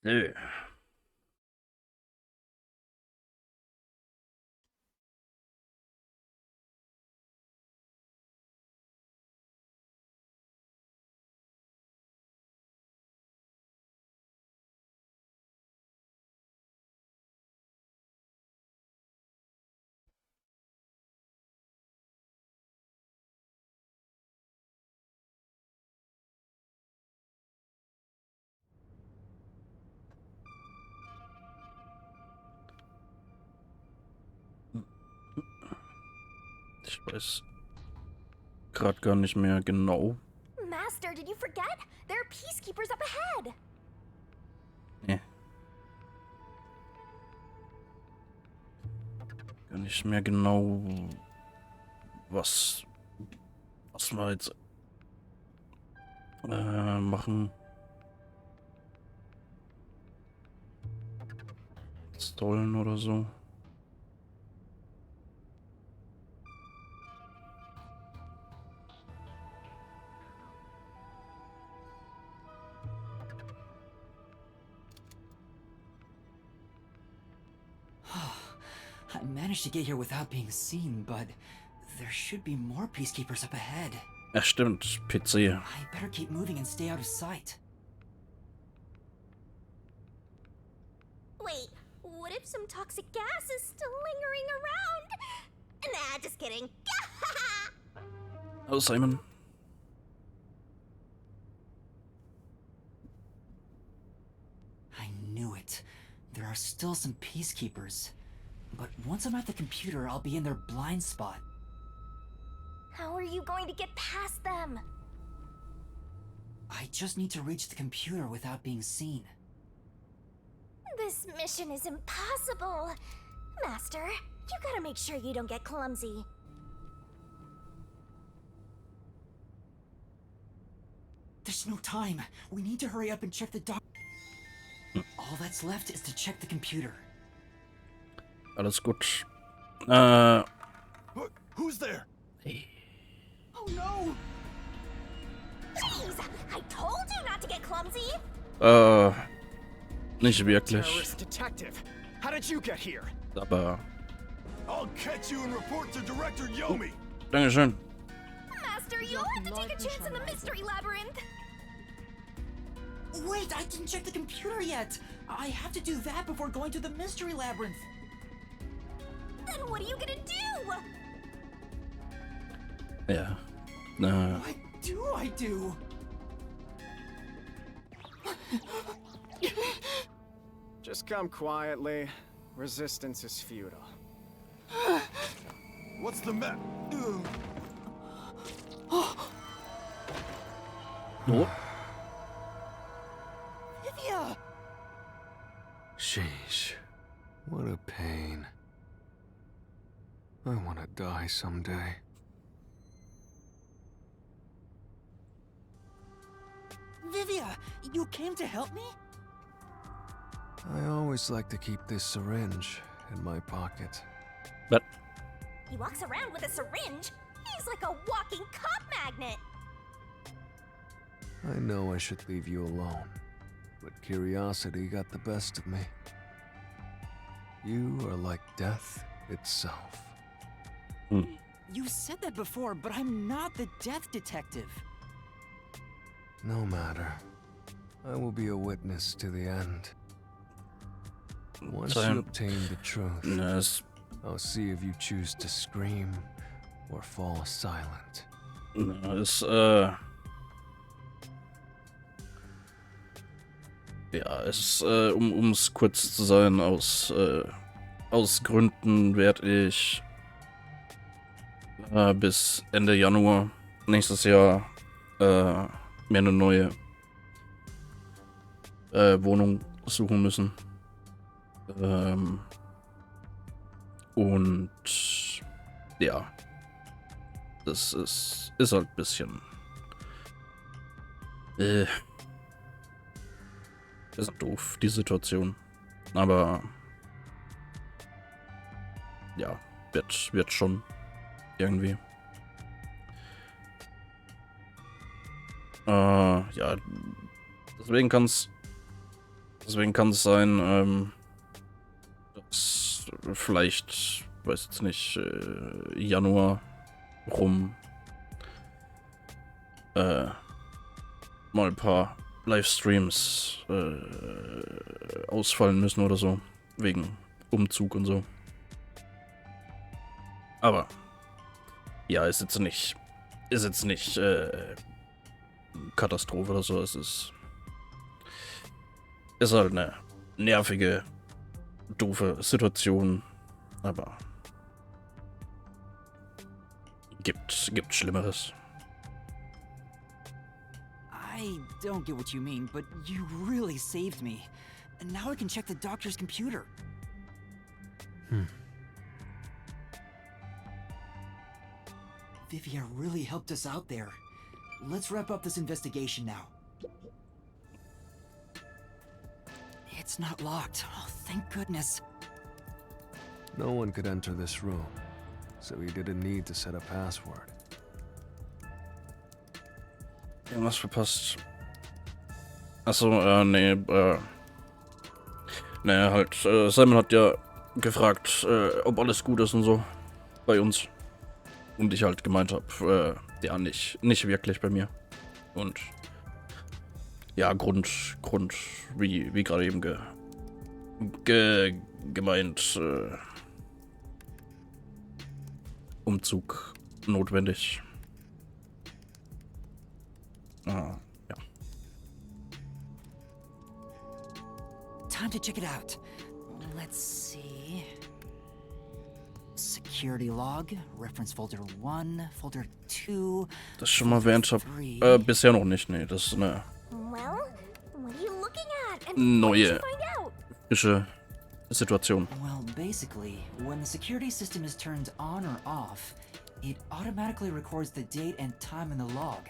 Nö. Ich weiß gerade gar nicht mehr genau. Master, did you forget? There are peacekeepers up ahead. Nee. Gar nicht mehr genau, was wir jetzt machen sollen oder so. I managed to get here without being seen, but there should be more peacekeepers up ahead. Ja, stimmt. PC. I better keep moving and stay out of sight. Wait, what if some toxic gas is still lingering around? Nah, just kidding. Hallo Simon. I knew it. There are still some peacekeepers. But once I'm at the computer, I'll be in their blind spot. How are you going to get past them? I just need to reach the computer without being seen. This mission is impossible. Master, you gotta make sure you don't get clumsy. There's no time. We need to hurry up and check the doc. All that's left is to check the computer. Alles gut. Who's there? Oh no! Please, I told you not to get clumsy. Nicht wirklich. Terrorist detective. How did you get here? Aber. I'll catch you and report to Director Yomi. Dankeschön. Master, you'll have to take a chance in the mystery labyrinth. Wait, I didn't check the computer yet! I have to do that before going to the mystery labyrinth. Then what are you gonna do? Ja. What do I do? Just come quietly. Resistance is futile. What's the matter? Oh. Livia! Sheesh. What a pain. I want to die someday. Livia, you came to help me? I always like to keep this syringe in my pocket. But. He walks around with a syringe. He's like a walking cop magnet. I know I should leave you alone, but curiosity got the best of me. You are like death itself. You said that before, but I'm not the death detective. No matter. I will be a witness to the end. Once you obtain the truth, Yes. I'll see if you choose to scream or fall silent. Es, ja, es, um es kurz zu sein, aus Gründen werde ich bis Ende Januar nächstes Jahr mir eine neue Wohnung suchen müssen. Und ja, das ist halt ein bisschen ist doof, die Situation. Aber ja, wird schon irgendwie. Ja, deswegen kann es Deswegen kann es sein, dass vielleicht, weiß jetzt nicht, Januar rum mal ein paar Livestreams ausfallen müssen oder so. Wegen Umzug und so. Aber ja, ist jetzt nicht Katastrophe oder so. Es ist halt eine nervige, doofe Situation. Aber gibt Schlimmeres. I don't get what you mean, but you really saved me. And now I can check the doctor's computer. Vivia really helped us out there. Let's wrap up this investigation now. It's not locked. Oh, thank goodness. No one could enter this room, so he didn't need to set a password. Irgendwas verpasst. Achso, nee, naja, halt, Simon hat ja gefragt, ob alles gut ist und so bei uns. Und ich halt gemeint habe, ja, nicht wirklich bei mir. Und ja, Grund, wie gerade eben gemeint, Umzug notwendig. Ja. Time to check it out. Let's see. Security log, reference folder 1, folder 2. Das schon mal erwähnt habe. Bisher noch nicht, nee. Das ist eine Well, what are you looking at? And what did neue, you find out? frische Situation. Well, basically, when the security system is turned on or off, it automatically records the date and time in the log.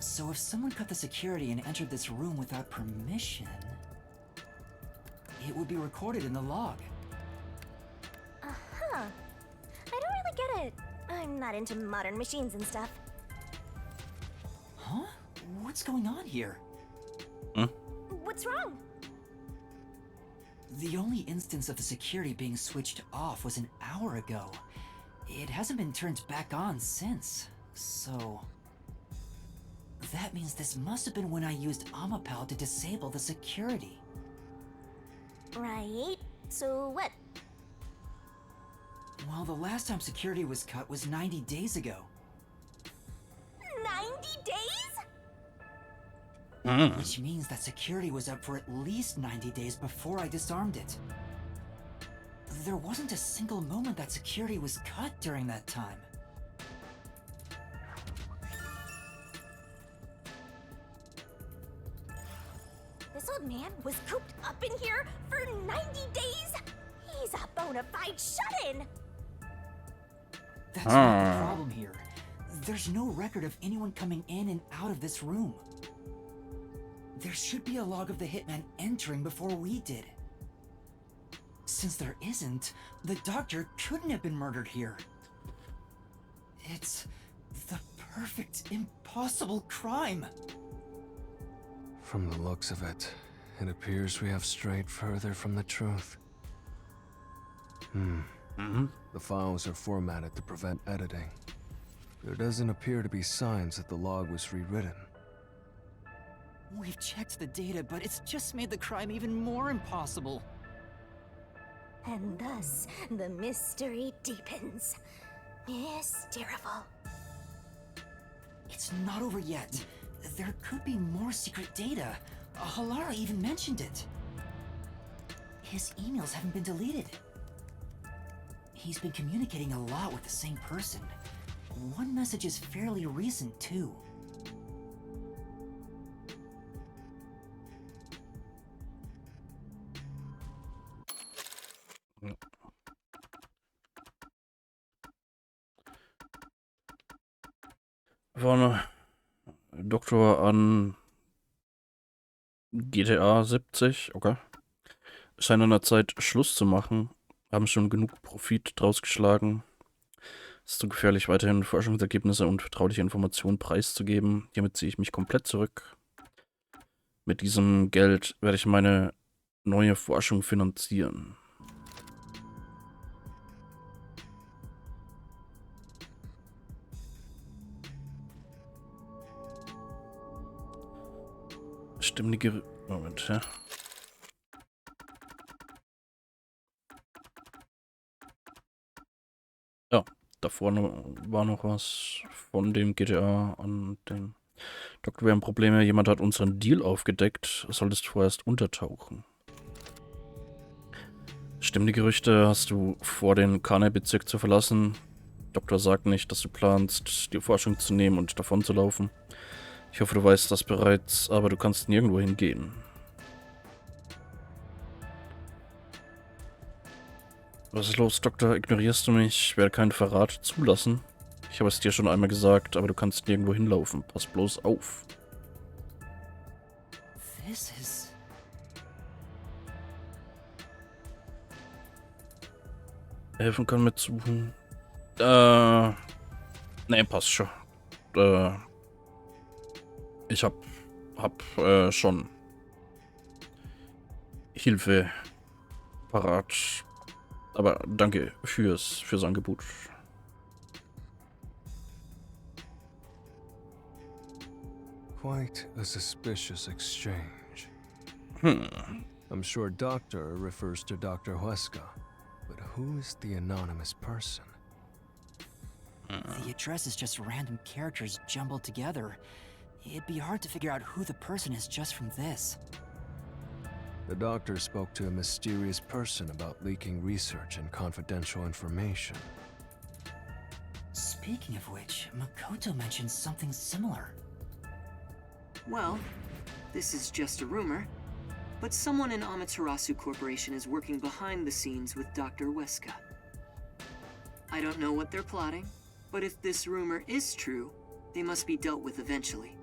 So if someone cut the security and entered this room without permission, it would be recorded in the log. Uh-huh. I don't really get it. I'm not into modern machines and stuff. Huh? What's going on here? What's wrong? The only instance of the security being switched off was an hour ago. It hasn't been turned back on since, so... That means this must have been when I used Amapal to disable the security. Right. So what? Well, the last time security was cut was 90 days ago. 90 days? Which means that security was up for at least 90 days before I disarmed it. There wasn't a single moment that security was cut during that time. This old man was cooped up in here for 90 days? He's a bona fide shut-in! That's not the problem here. There's no record of anyone coming in and out of this room. There should be a log of the hitman entering before we did. Since there isn't, the doctor couldn't have been murdered here. It's the perfect, impossible crime. From the looks of it, it appears we have strayed further from the truth. The files are formatted to prevent editing. There doesn't appear to be signs that the log was rewritten. We've checked the data, but it's just made the crime even more impossible. And thus, the mystery deepens. Mysterious. It's not over yet. There could be more secret data. Halara even mentioned it. His emails haven't been deleted. He's been communicating a lot with the same person. One message is fairly recent, too. Vorne Doktor an GTA 70, okay. Scheint an der Zeit Schluss zu machen. Haben schon genug Profit draus geschlagen. Es ist zu gefährlich, weiterhin Forschungsergebnisse und vertrauliche Informationen preiszugeben. Hiermit ziehe ich mich komplett zurück. Mit diesem Geld werde ich meine neue Forschung finanzieren. Stimmige... Moment, ja. Ja, davor war noch was von dem GTA an den Doktor. Wir haben Probleme, jemand hat unseren Deal aufgedeckt. Solltest vorerst untertauchen. Stimmen die Gerüchte, hast du vor, den Kanai-Bezirk zu verlassen? Doktor sagt nicht, dass du planst, die Forschung zu nehmen und davon zu laufen. Ich hoffe, du weißt das bereits, aber du kannst nirgendwo hingehen. Was ist los, Doktor? Ignorierst du mich? Ich werde keinen Verrat zulassen. Ich habe es dir schon einmal gesagt, aber du kannst nirgendwo hinlaufen. Pass bloß auf. This is... Helfen kann mitsuchen. Nee, passt schon. Ich hab schon Hilfe parat. Aber danke fürs Angebot. Quite a suspicious exchange. I'm sure Doctor refers to Dr. Huesca, but who is the anonymous person? The address is just random characters jumbled together. It'd be hard to figure out who the person is just from this. The doctor spoke to a mysterious person about leaking research and confidential information. Speaking of which, Makoto mentioned something similar. Well, this is just a rumor, but someone in Amaterasu Corporation is working behind the scenes with Dr. Huesca. I don't know what they're plotting, but if this rumor is true, they must be dealt with eventually.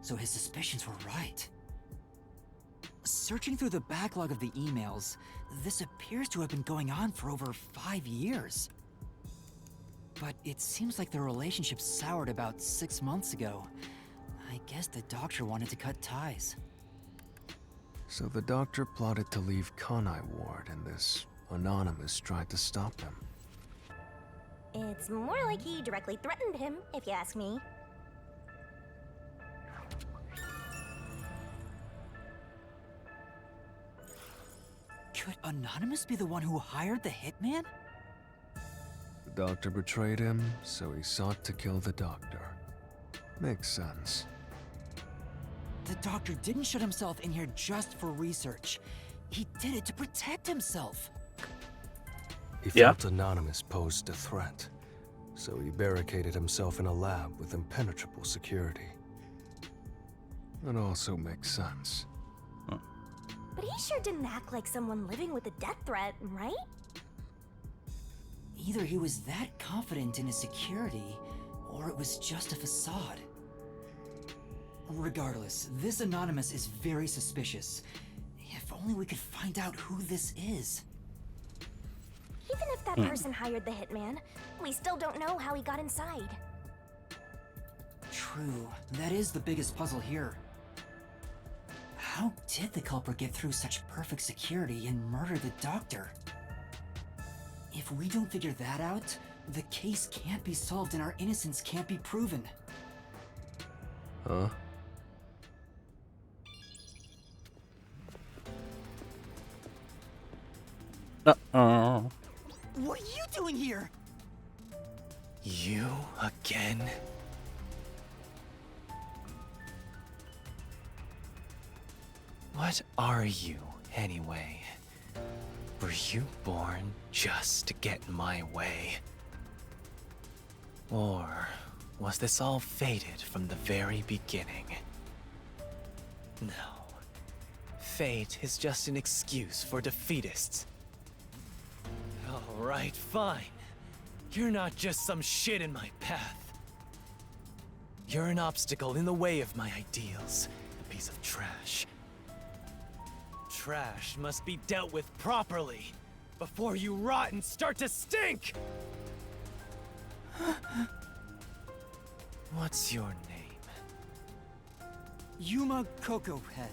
So his suspicions were right. Searching through the backlog of the emails, this appears to have been going on for over 5 years. But it seems like their relationship soured about 6 months ago. I guess the doctor wanted to cut ties. So the doctor plotted to leave Kanai Ward, and this anonymous tried to stop him. It's more like he directly threatened him, if you ask me. Could Anonymous be the one who hired the hitman? The doctor betrayed him, so he sought to kill the doctor. Makes sense. The doctor didn't shut himself in here just for research. He did it to protect himself. He Yeah. felt Anonymous posed a threat, so he barricaded himself in a lab with impenetrable security. That also makes sense. But he sure didn't act like someone living with a death threat, right? Either he was that confident in his security, or it was just a facade. Regardless, this Anonymous is very suspicious. If only we could find out who this is. Even if that person hired the hitman, we still don't know how he got inside. True, that is the biggest puzzle here. How did the culprit get through such perfect security and murder the doctor? If we don't figure that out, the case can't be solved and our innocence can't be proven. Huh? Uh-oh. What are you doing here? You again? What are you, anyway? Were you born just to get in my way? Or was this all fated from the very beginning? No. Fate is just an excuse for defeatists. Alright, fine. You're not just some shit in my path. You're an obstacle in the way of my ideals, a piece of trash. Trash must be dealt with properly, before you rot and start to stink! What's your name? Yuma Cocoa Head.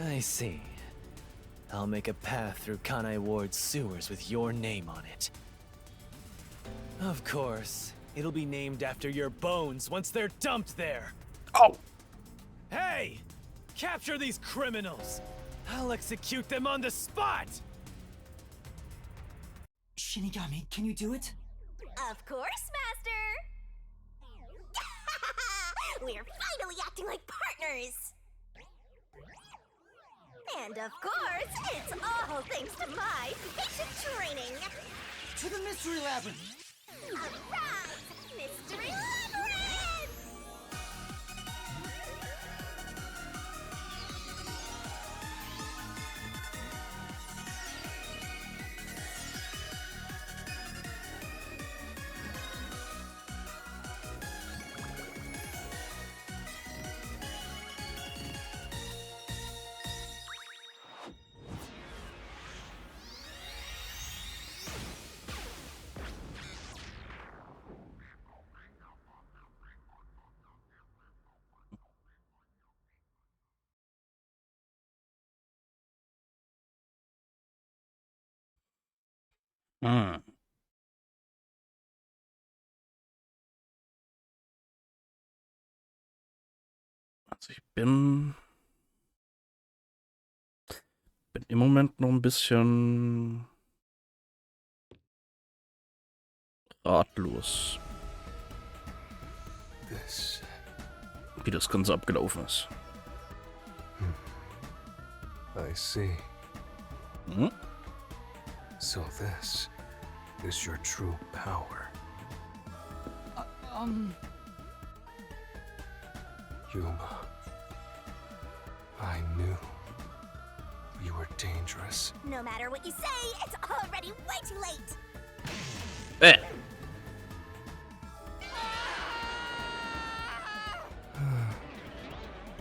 I see. I'll make a path through Kanai Ward's sewers with your name on it. Of course, it'll be named after your bones once they're dumped there. Oh! Hey! Capture these criminals! I'll execute them on the spot! Shinigami, can you do it? Of course, Master! We're finally acting like partners! And of course, it's all thanks to my patient training! To the Mystery Labyrinth! Arise, Mystery Labyrinth! Hm. Also ich bin im Moment noch ein bisschen ratlos, wie das Ganze abgelaufen ist. I see. Hm? So this is your true power. Yuma, I knew you were dangerous. No matter what you say, it's already way too late! Eh!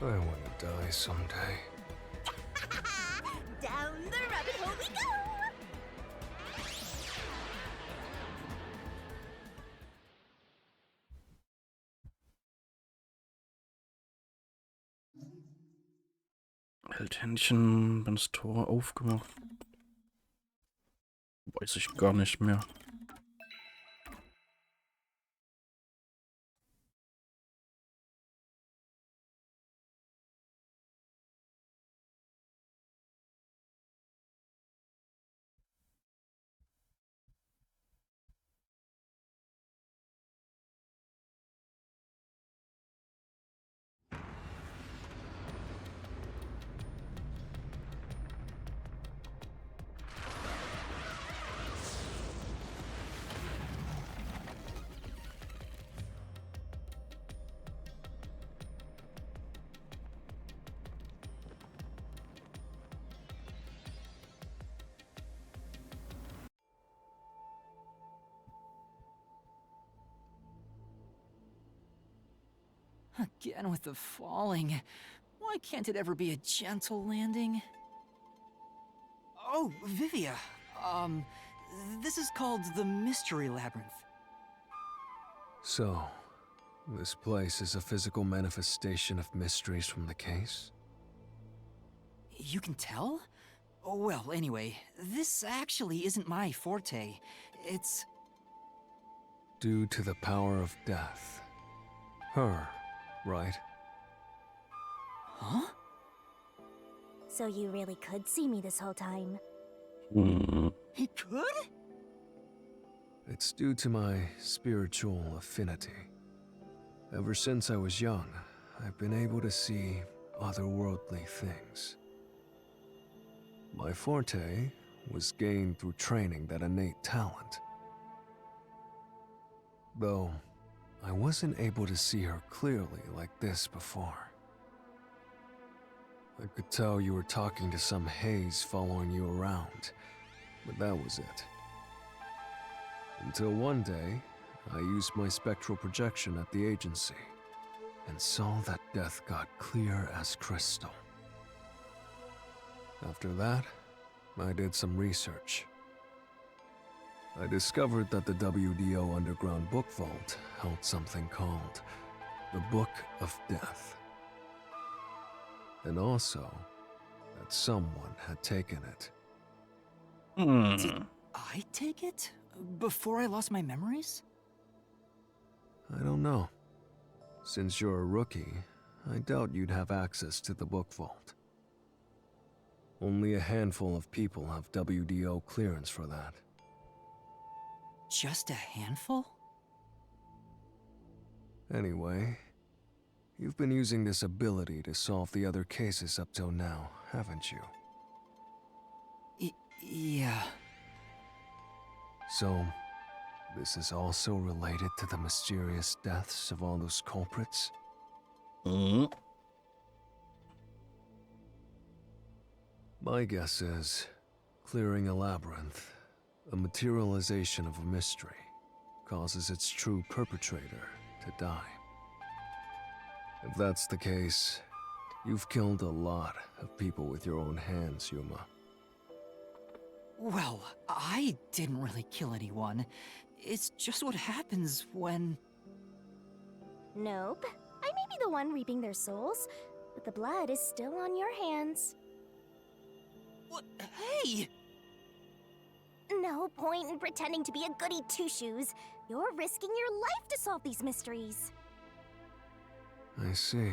I want to die someday. Down the rabbit hole we go! Hält Händchen, wenn das Tor aufgemacht. Weiß ich gar nicht mehr. Again with the falling. Why can't it ever be a gentle landing? Oh, Vivia. This is called the Mystery Labyrinth. So, this place is a physical manifestation of mysteries from the case? You can tell? Oh, well, anyway, this actually isn't my forte. It's... Due to the power of death. Her, right? Huh? So you really could see me this whole time. He could? It's due to my spiritual affinity. Ever since I was young, I've been able to see otherworldly things. My forte was gained through training that innate talent. Though, I wasn't able to see her clearly like this before. I could tell you were talking to some haze following you around, but that was it. Until one day, I used my spectral projection at the agency, and saw that death got clear as crystal. After that, I did some research. I discovered that the WDO Underground Book Vault held something called the Book of Death. and also that someone had taken it. Did I take it? Before I lost my memories? I don't know. Since you're a rookie, I doubt you'd have access to the book vault. Only a handful of people have WDO clearance for that. Just a handful? Anyway, you've been using this ability to solve the other cases up till now, haven't you? Yeah. So, this is also related to the mysterious deaths of all those culprits? My guess is, clearing a labyrinth, a materialization of a mystery, causes its true perpetrator to die. If that's the case, you've killed a lot of people with your own hands, Yuma. Well, I didn't really kill anyone. It's just what happens when... Nope. I may be the one reaping their souls, but the blood is still on your hands. What? Hey! No point in pretending to be a goody two-shoes. You're risking your life to solve these mysteries. I see.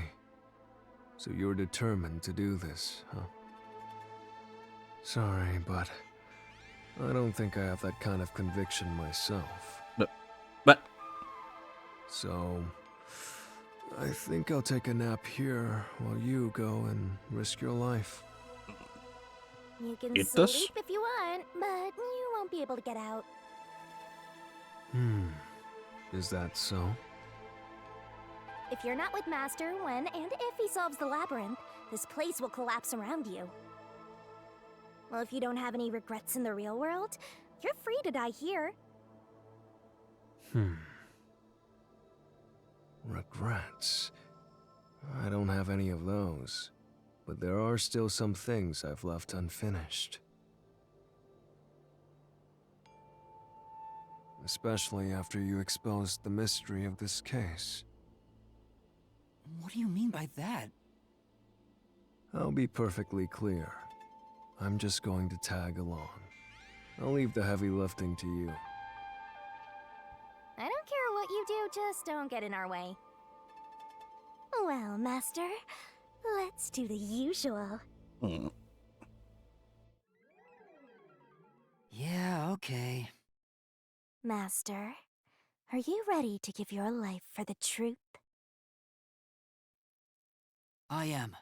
So you're determined to do this, huh? Sorry, but I don't think I have that kind of conviction myself. But So, I think I'll take a nap here while you go and risk your life. You can It does. sleep if you want, but you won't be able to get out. Is that so? If you're not with Master when and if he solves the labyrinth, this place will collapse around you. Well, if you don't have any regrets in the real world, you're free to die here. Regrets? I don't have any of those. But there are still some things I've left unfinished. Especially after you exposed the mystery of this case. What do you mean by that? I'll be perfectly clear. I'm just going to tag along. I'll leave the heavy lifting to you. I don't care what you do, just don't get in our way. Well, Master, let's do the usual. Yeah, okay. Master, are you ready to give your life for the truth? I am.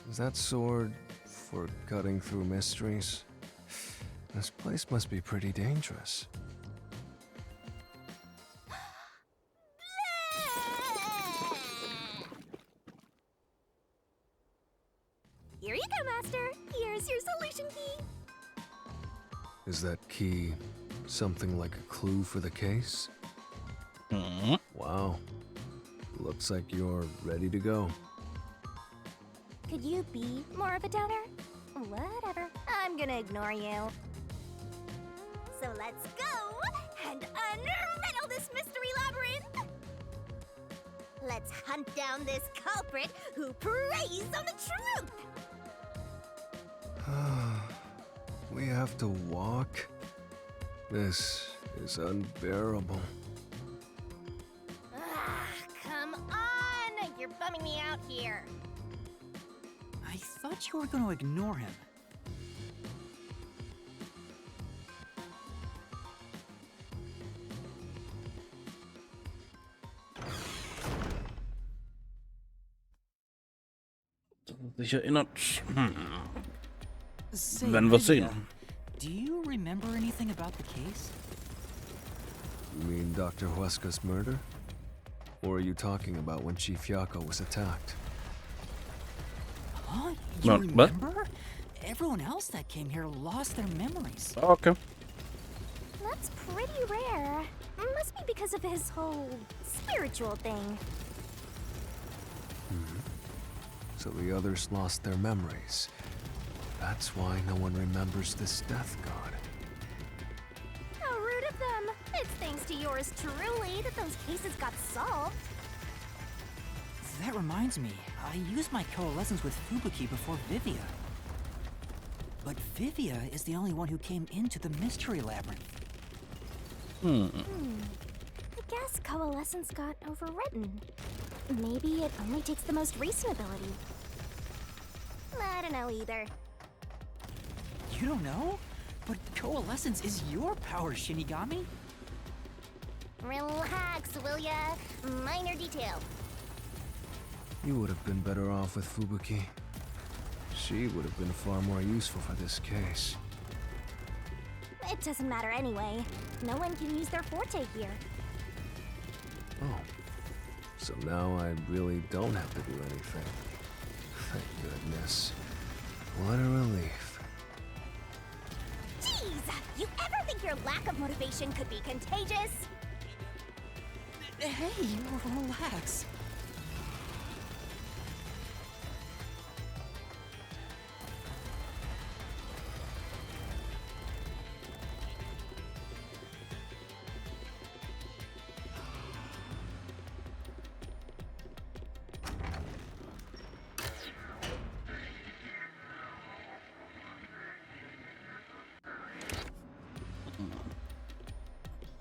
Is that sword for cutting through mysteries? This place must be pretty dangerous. Here you go, Master. Here's your solution key. Is that key something like a clue for the case? Wow. Looks like you're ready to go. Could you be more of a doubter? Whatever. I'm gonna ignore you. So let's go and unriddle this mystery labyrinth. Let's hunt down this culprit who preys on the truth. We have to walk? This is unbearable. Come on! You're bumming me out here. I thought you were going to ignore him. sich erinnert. Say, Werden wir Vivian, sehen. do you remember anything about the case? You mean Dr. Huesca's murder? Or are you talking about when Chief Yako was attacked? Huh? You What? remember? Everyone else that came here lost their memories. Okay. That's pretty rare. Must be because of his whole spiritual thing. So the others lost their memories. That's why no one remembers this death god. How rude of them. It's thanks to yours truly that those cases got solved. That reminds me, I used my coalescence with Fubuki before Vivia. But Vivia is the only one who came into the mystery labyrinth. I guess coalescence got overwritten. Maybe it only takes the most recent ability. I don't know either. You don't know? But coalescence is your power, Shinigami. Relax, will ya? Minor detail. You would have been better off with Fubuki. She would have been far more useful for this case. It doesn't matter anyway. No one can use their forte here. Oh. So now I really don't have to do anything. Thank goodness. What a relief. Jeez! You ever think your lack of motivation could be contagious? Hey, relax.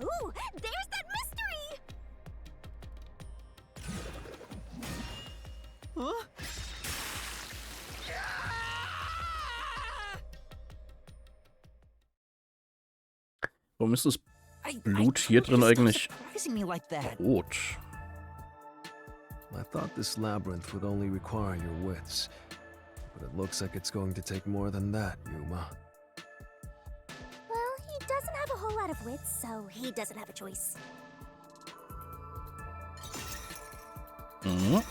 Ooh, there's that mystery! Huh? Warum ist das I Blut hier told you drin to stop eigentlich surprising me like that. rot? I thought this labyrinth would only require your wits. But it looks like it's going to take more than that, Yuma. Well, he doesn't have a whole lot of wits, so he doesn't have a choice. Mhm.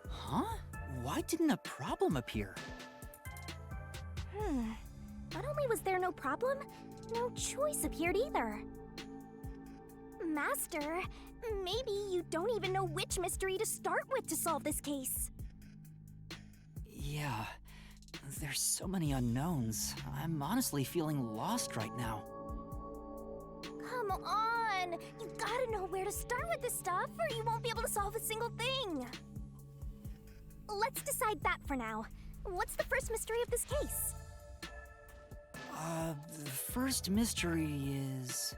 Huh? Why didn't a problem appear? Not only was there no problem, no choice appeared either. Master, maybe you don't even know which mystery to start with to solve this case. Yeah, there's so many unknowns. I'm honestly feeling lost right now. Come on! You gotta know where to start with this stuff, or you won't be able to solve a single thing. Let's decide that for now. What's the first mystery of this case? The first mystery is...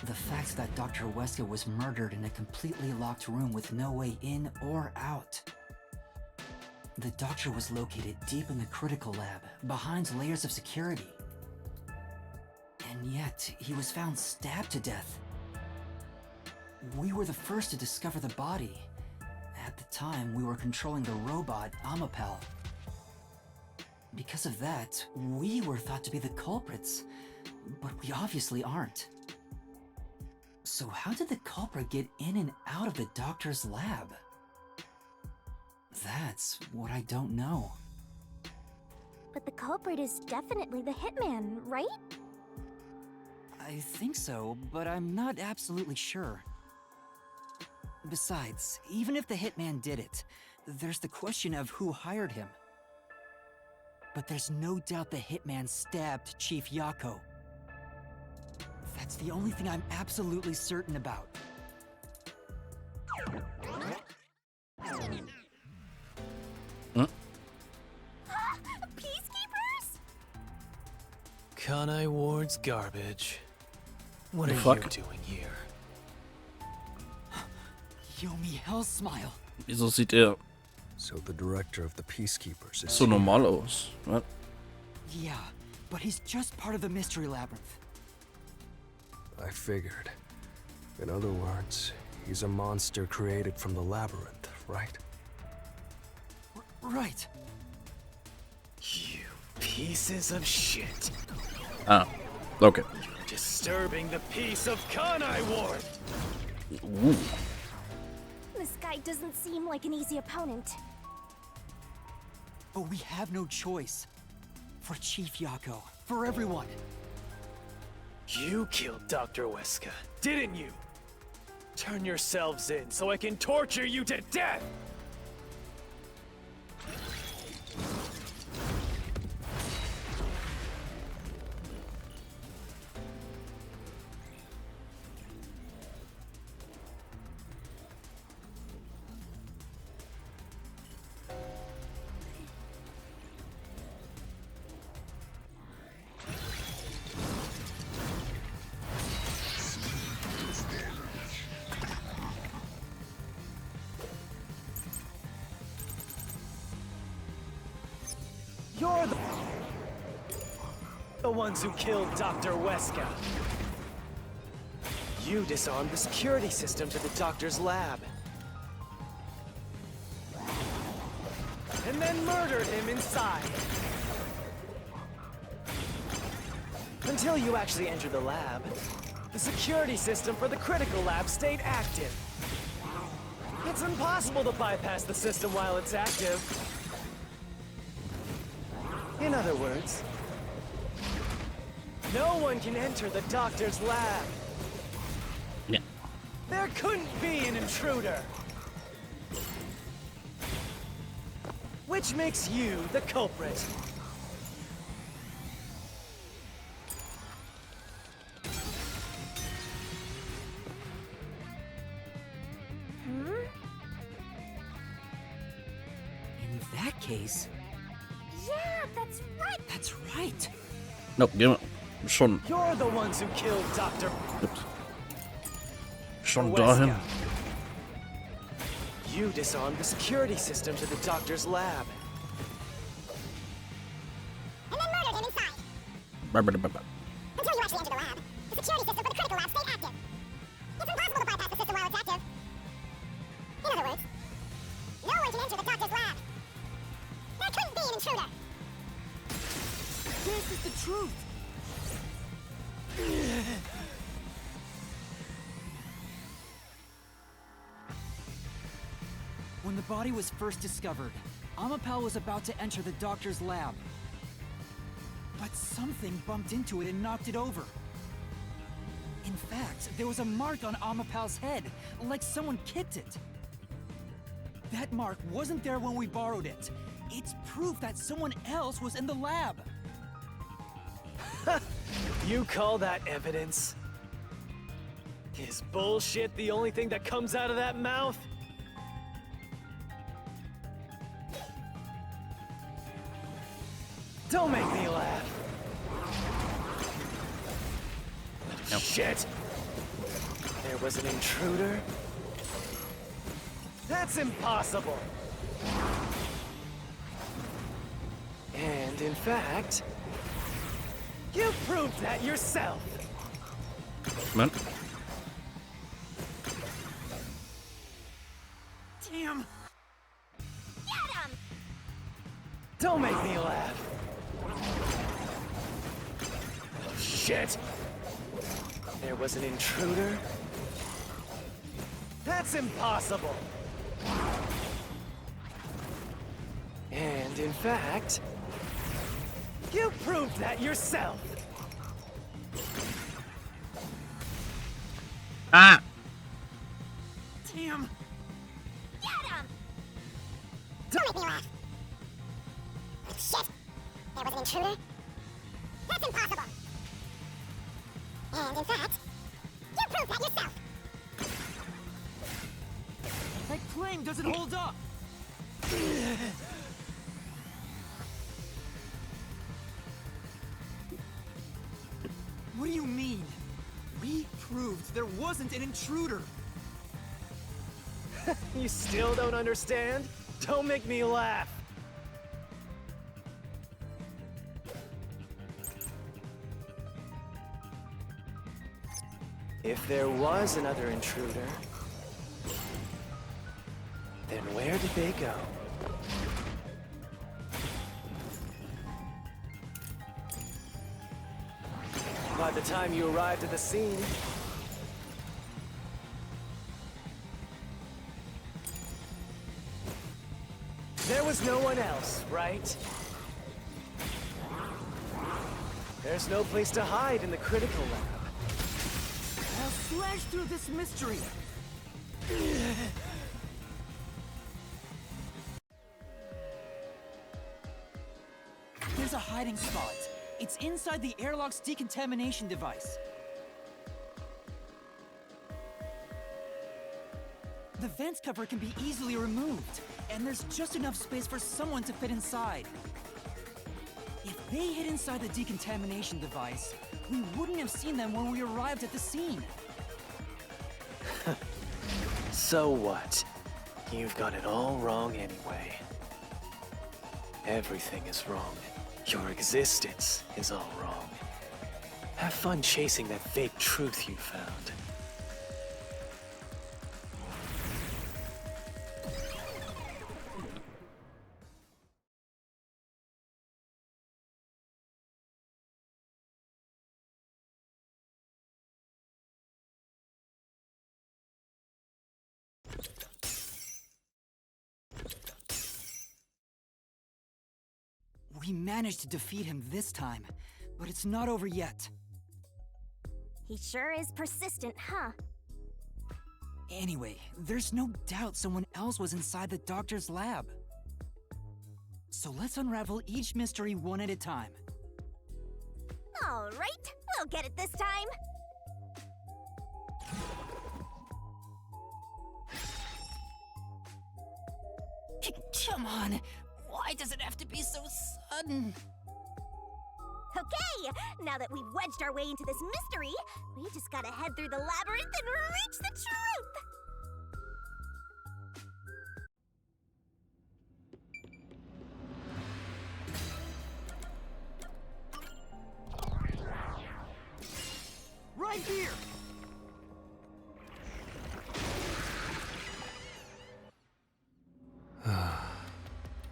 the fact that Dr. Weska was murdered in a completely locked room with no way in or out. The doctor was located deep in the critical lab, behind layers of security. And yet, he was found stabbed to death. We were the first to discover the body. At the time, we were controlling the robot, Amapel. Because of that, we were thought to be the culprits, but we obviously aren't. So how did the culprit get in and out of the doctor's lab? That's what I don't know. But the culprit is definitely the hitman, right? I think so, but I'm not absolutely sure. Besides, even if the hitman did it, there's the question of who hired him. But there's no doubt the hitman stabbed Chief Yako. That's the only thing I'm absolutely certain about. Peacekeepers? Kanai Ward's garbage. What The are fuck? you doing here? Yomi Hellsmile. Wieso sieht er So the director of the Peacekeepers is so normal aus? Was? Yeah, but he's just part of the mystery labyrinth. I figured. In other words, He's a monster created from the labyrinth, right? Right. You pieces of shit. Ah, okay. Disturbing the peace of Kanai Ward. Ooh. This guy doesn't seem like an easy opponent. But we have no choice. For Chief Yako, for everyone. You killed Dr. Weska, didn't you? Turn yourselves in so I can torture you to death! You're the ones who killed Dr. Weska. You disarmed the security system to the doctor's lab. And then murdered him inside. Until you actually entered the lab, the security system for the critical lab stayed active. It's impossible to bypass the system while it's active. In other words, no one can enter the doctor's lab. Yeah. There couldn't be an intruder. Which makes you the culprit. In that case, Yeah, that's right. that's right. Nope, gehen wir schon, You're the ones who killed Dr. schon Weska. dahin. You disarmed the security system to the doctor's lab. And then murdered him inside. Blablabla. Until you actually entered the lab, the security system for the critical lab stayed active. It's impossible to bypass the system while it's active. In other words, no one can enter the doctor's lab. There couldn't be an intruder. This is the truth. When the body was first discovered, Amapal was about to enter the doctor's lab. But something bumped into it and knocked it over. In fact, there was a mark on Amapal's head, like someone kicked it. That mark wasn't there when we borrowed it. It's proof that someone else was in the lab. You call that evidence? Is bullshit the only thing that comes out of that mouth? Don't make me laugh. Nope. Shit! There was an intruder? That's impossible! And in fact, you proved that yourself! Man. Damn! Get him! Don't make me laugh! Shit! There was an intruder? That's impossible! And in fact, you proved that yourself! Ah! Damn! Get him! Don't make me laugh. Shit! There was an intruder? That's impossible! And in fact, you proved that yourself! That claim doesn't hold up! What do you mean? We proved there wasn't an intruder! You still don't understand? Don't make me laugh! If there was another intruder, Where did they go? By the time you arrived at the scene, there was no one else, right? There's no place to hide in the critical lab. I'll slash through this mystery. There's a hiding spot. It's inside the airlock's decontamination device. The vent cover can be easily removed, and there's just enough space for someone to fit inside. If they hid inside the decontamination device, we wouldn't have seen them when we arrived at the scene. So what? You've got it all wrong anyway. Everything is wrong. Your existence is all wrong. Have fun chasing that fake truth you found. We managed to defeat him this time, but it's not over yet. He sure is persistent, huh? Anyway, there's no doubt someone else was inside the doctor's lab. So let's unravel each mystery one at a time. All right, we'll get it this time. Come on! Why does it have to be so sudden? Okay, now that we've wedged our way into this mystery, we just gotta head through the labyrinth and reach the truth! Right here!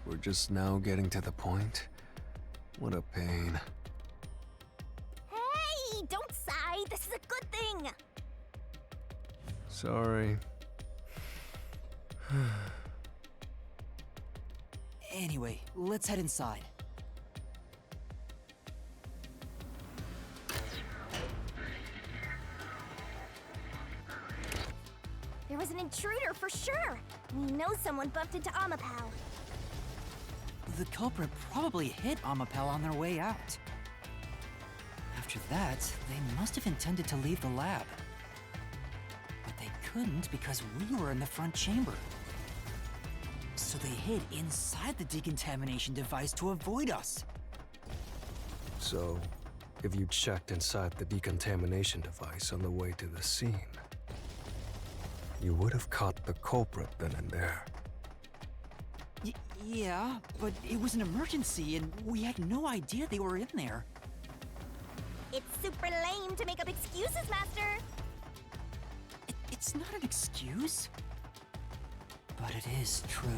We're just now getting to the point? What a pain. Hey, don't sigh, this is a good thing! Sorry. Anyway, let's head inside. There was an intruder for sure! We know someone bumped into Amapal. The culprit probably hit Amapal on their way out. After that, they must have intended to leave the lab. But they couldn't because we were in the front chamber. So they hid inside the decontamination device to avoid us. So, if you checked inside the decontamination device on the way to the scene, you would have caught the culprit then and there. Yeah, but it was an emergency and we had no idea they were in there. It's super lame to make up excuses, Master! It's not an excuse. But it is true.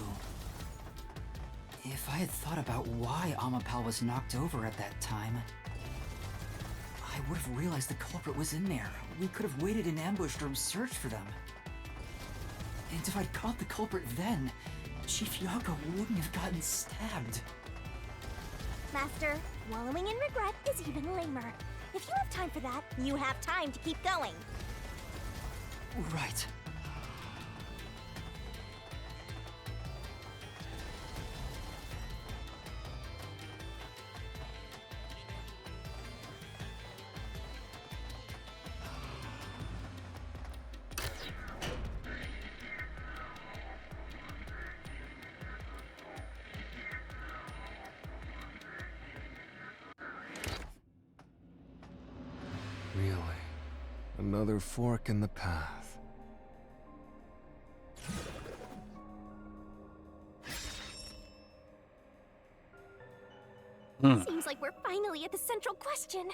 If I had thought about why Amapal was knocked over at that time, I would have realized the culprit was in there. We could have waited in ambush or searched for them. And if I'd caught the culprit then, Chief Yako wouldn't have gotten stabbed. Master, wallowing in regret is even lamer. If you have time for that, you have time to keep going. Right. Really? Another fork in the path. Seems like we're finally at the central question.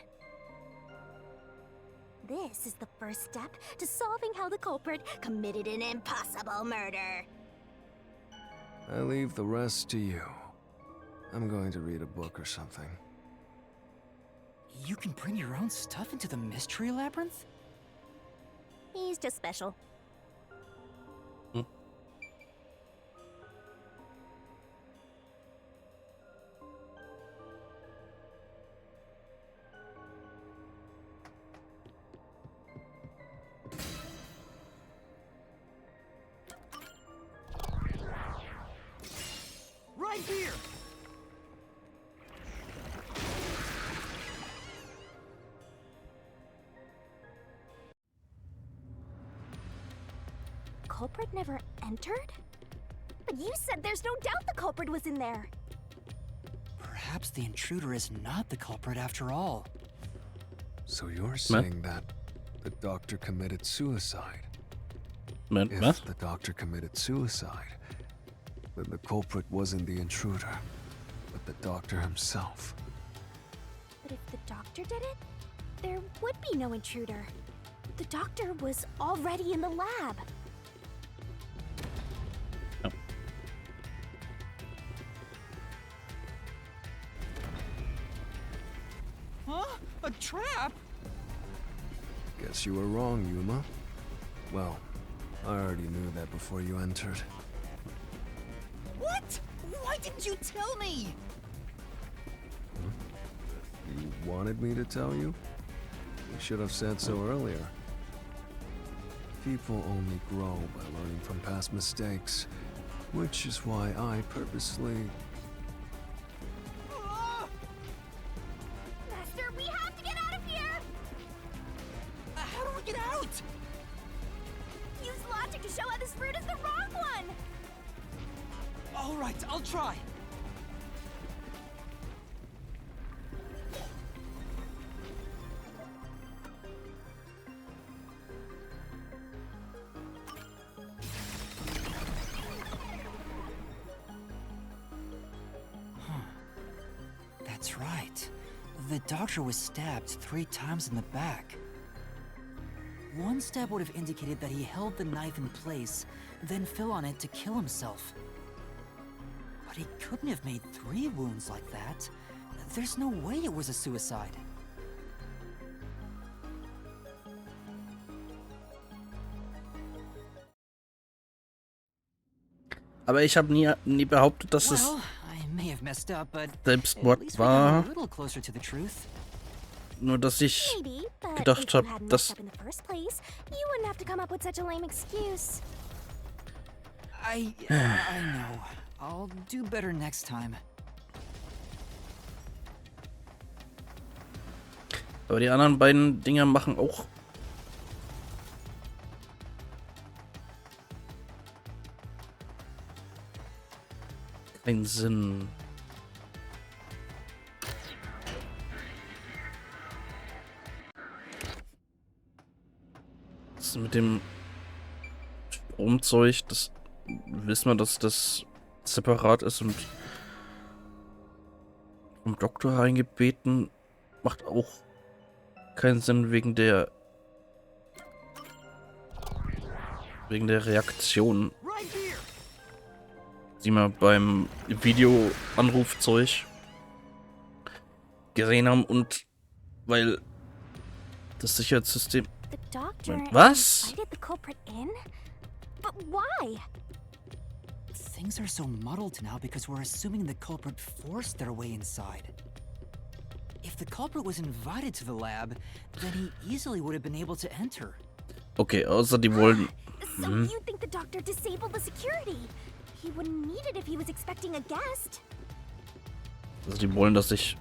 This is the first step to solving how the culprit committed an impossible murder. I leave the rest to you. I'm going to read a book or something. You can bring your own stuff into the mystery labyrinth? He's just special. Right here! Culprit never entered? But you said there's no doubt the culprit was in there. Perhaps the intruder is not the culprit after all. So you're saying that the doctor committed suicide? Was? If the doctor committed suicide, then the culprit wasn't the intruder, but the doctor himself. But if the doctor did it, there would be no intruder. The doctor was already in the lab. Huh? A trap? Guess you were wrong, Yuma. Well, I already knew that before you entered. What? Why didn't you tell me? You wanted me to tell you? You should have said so earlier. People only grow by learning from past mistakes, which is why I purposely... Master, we have to get out of here! How do we get out? Use logic to show how this route is the wrong one! All right, I'll try. That's right. The doctor was stabbed 3 times in the back. One stab would have indicated that he held the knife in place, then fell on it to kill himself. But he couldn't have made 3 wounds like that. There's no way it was a suicide. Aber ich habe nie behauptet, dass es Well, I may have messed up, but at Selbstmord least we got war. a little closer to the truth. Nur, dass ich Maybe, but gedacht if you habe, hadn't dass... messed up in the first place, you wouldn't have to come up with such a lame excuse. I know. I'll do better next time. Aber die anderen beiden Dinger machen auch... keinen Sinn. Das mit dem Stromzeug, das wissen wir, dass das separat ist und vom Doktor reingebeten, macht auch keinen Sinn wegen der Reaktion, die wir beim Videoanrufzeug gesehen haben und weil das Sicherheitssystem... The doctor Was? invited the culprit in? But why? Things are so muddled now because we're assuming the culprit forced their way inside. If the culprit was invited to the lab, then he easily would have been able to enter. Okay, außer die wollen... So you think the doctor disabled the security? He wouldn't need it if he was expecting a guest. Also die wollen, dass ich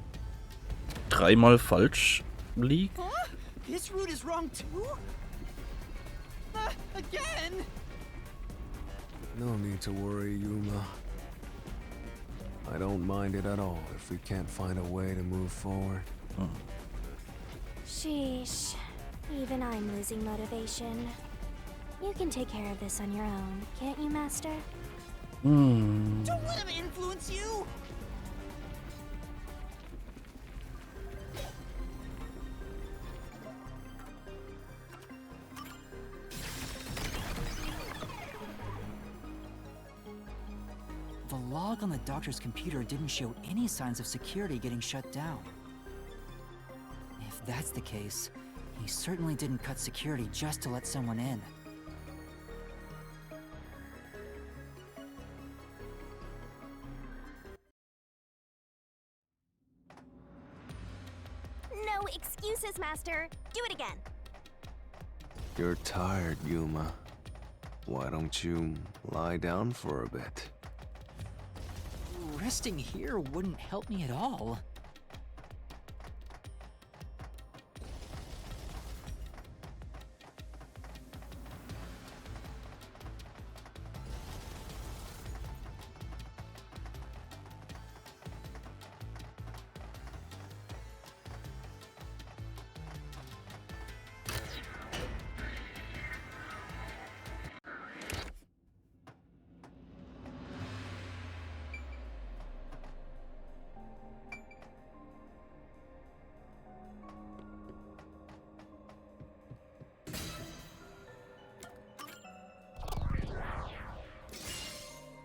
3-mal falsch liege? Huh? This route is wrong too? Again? No need to worry, Yuma. I don't mind it at all if we can't find a way to move forward. Sheesh. Even I'm losing motivation. You can take care of this on your own, can't you, Master? Don't let him influence you! log on the doctor's computer didn't show any signs of security getting shut down. If that's the case, he certainly didn't cut security just to let someone in. No excuses, Master. Do it again. You're tired, Yuma. Why don't you lie down for a bit? Resting here wouldn't help me at all.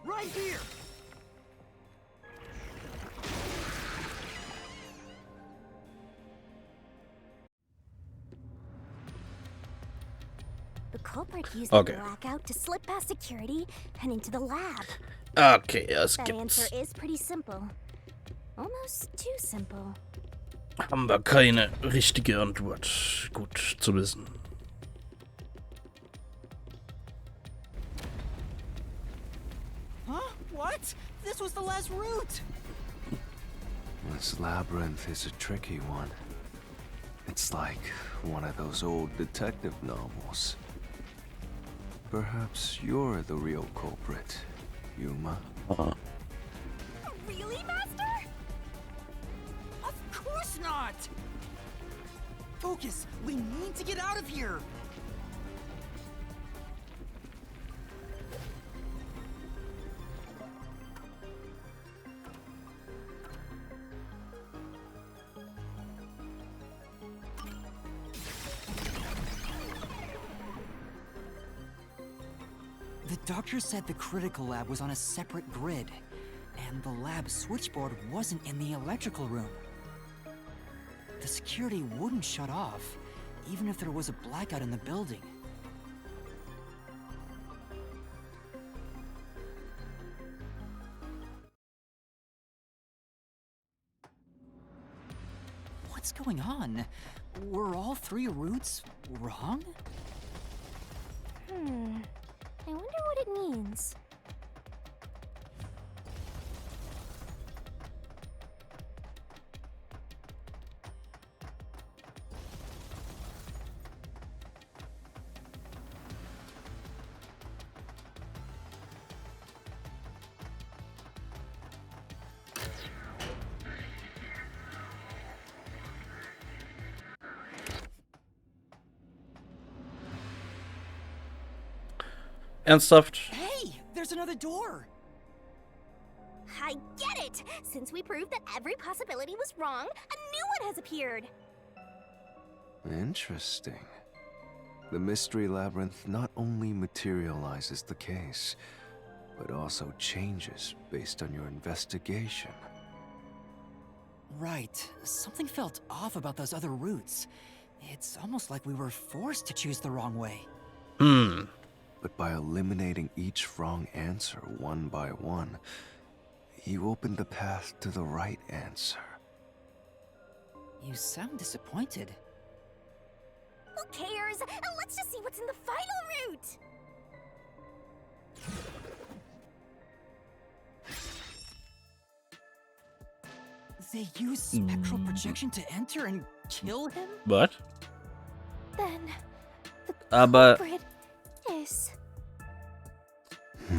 Right here! The culprit used Okay. the blackout to slip past security and into the lab. Okay, es That answer gibt's. is pretty simple. Almost too simple. Haben wir keine richtige Antwort. Gut zu wissen. Huh? What? This was the last route! This labyrinth is a tricky one. It's like one of those old detective novels. Perhaps you're the real culprit, Yuma. Really, Master? Of course not! Focus! We need to get out of here! The doctor said the critical lab was on a separate grid, and the lab switchboard wasn't in the electrical room. The security wouldn't shut off, even if there was a blackout in the building. What's going on? Were all three routes wrong? I wonder what it means. Ernsthaft? Hey, there's another door! I get it! Since we proved that every possibility was wrong, a new one has appeared. Interesting. The mystery labyrinth not only materializes the case, but also changes based on your investigation. Right. Something felt off about those other routes. It's almost like we were forced to choose the wrong way. But by eliminating each wrong answer one by one, you opened the path to the right answer. You sound disappointed. Who cares? Let's just see what's in the final route! They use spectral projection to enter and kill him? What? Then the Aber, culprit is...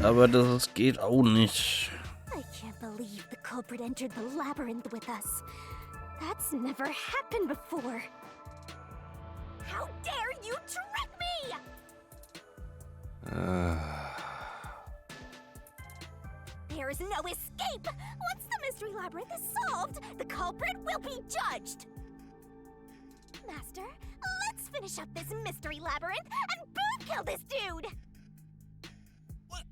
aber das geht auch nicht. I can't believe the culprit entered the labyrinth with us. That's never happened before. How dare you trick me! There is no escape! Once the mystery labyrinth is solved, the culprit will be judged! Master, let's finish up this mystery labyrinth and boom kill this dude!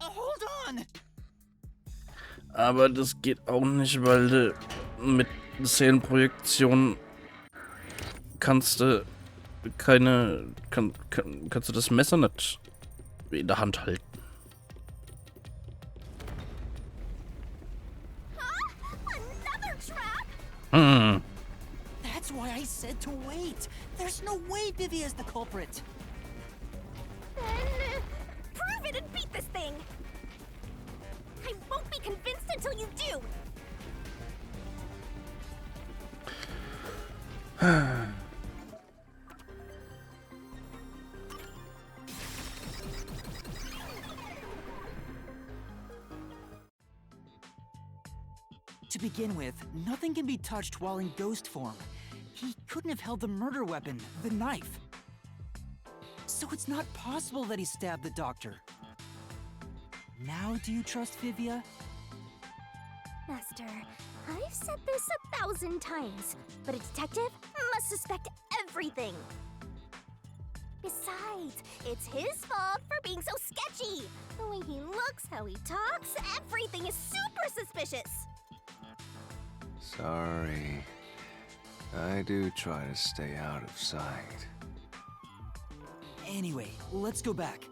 Hold on! Aber das geht auch nicht, weil du mit Szenenprojektion kannst du kannst du das Messer nicht in der Hand halten. Another trap? Hm. That's why I said to wait. There's no way Vivia's the culprit. Then prove it and beat this thing. I won't be convinced until you do. To begin with, nothing can be touched while in ghost form. He couldn't have held the murder weapon, the knife. So it's not possible that he stabbed the doctor. Now do you trust Vivia? Master, I've said this 1,000 times, but a detective must suspect everything. Besides, it's his fault for being so sketchy. The way he looks, how he talks, everything is super suspicious. Sorry. I do try to stay out of sight. Anyway, let's go back.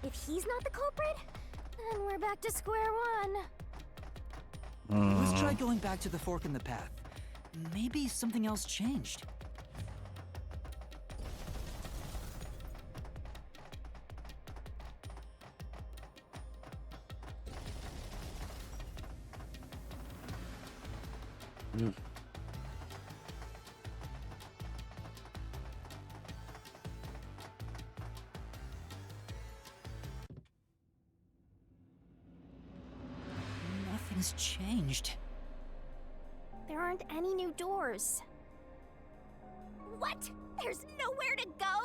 If he's not the culprit, then we're back to square one. Let's try going back to the fork in the path. Maybe something else changed. Nothing's changed. There aren't any new doors. What? There's nowhere to go?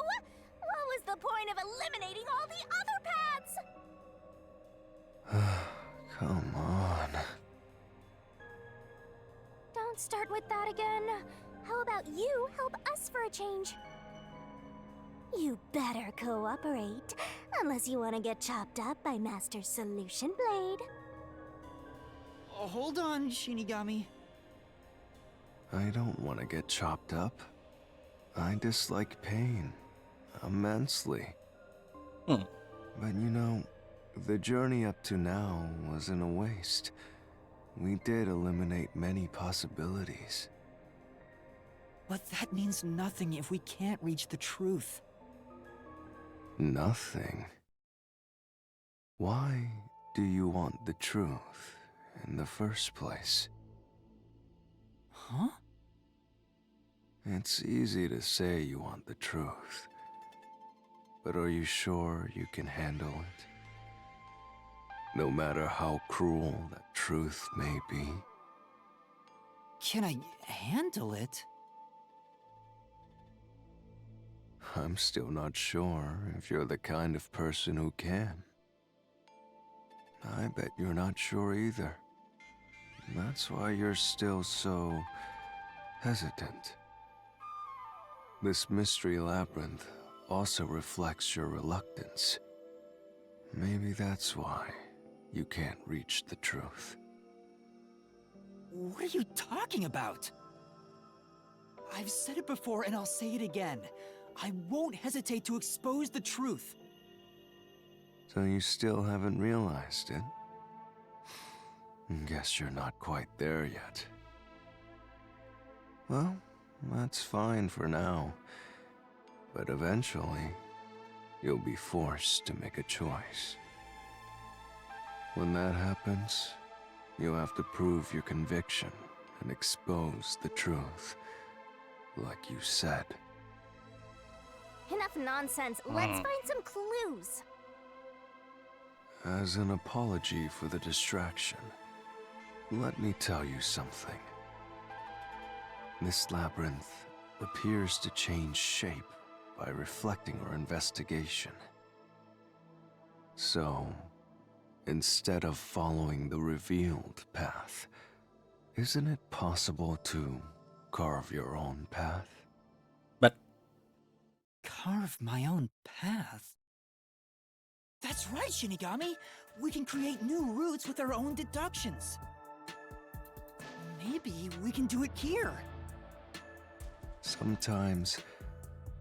What was the point of eliminating all the other paths? Come on. Don't start with that again. How about you help us for a change? You better cooperate, unless you want to get chopped up by Master Solution Blade. Hold on, Shinigami. I don't want to get chopped up. I dislike pain immensely. Hmm. But you know, the journey up to now wasn't a waste. We did eliminate many possibilities. But that means nothing if we can't reach the truth. Nothing. Why do you want the truth in the first place? Huh? It's easy to say you want the truth, but are you sure you can handle it? No matter how cruel that truth may be. Can I handle it? I'm still not sure if you're the kind of person who can. I bet you're not sure either. That's why you're still so hesitant. This mystery labyrinth also reflects your reluctance. Maybe that's why you can't reach the truth. What are you talking about? I've said it before and I'll say it again. I won't hesitate to expose the truth. So you still haven't realized it? Guess you're not quite there yet. Well, that's fine for now. But eventually, you'll be forced to make a choice. When that happens, you'll have to prove your conviction and expose the truth, like you said. Enough nonsense. Let's find some clues. As an apology for the distraction, let me tell you something. This labyrinth appears to change shape by reflecting our investigation. So, instead of following the revealed path, isn't it possible to carve your own path? But Carve my own path? That's right, Shinigami! We can create new routes with our own deductions. Maybe we can do it here. Sometimes,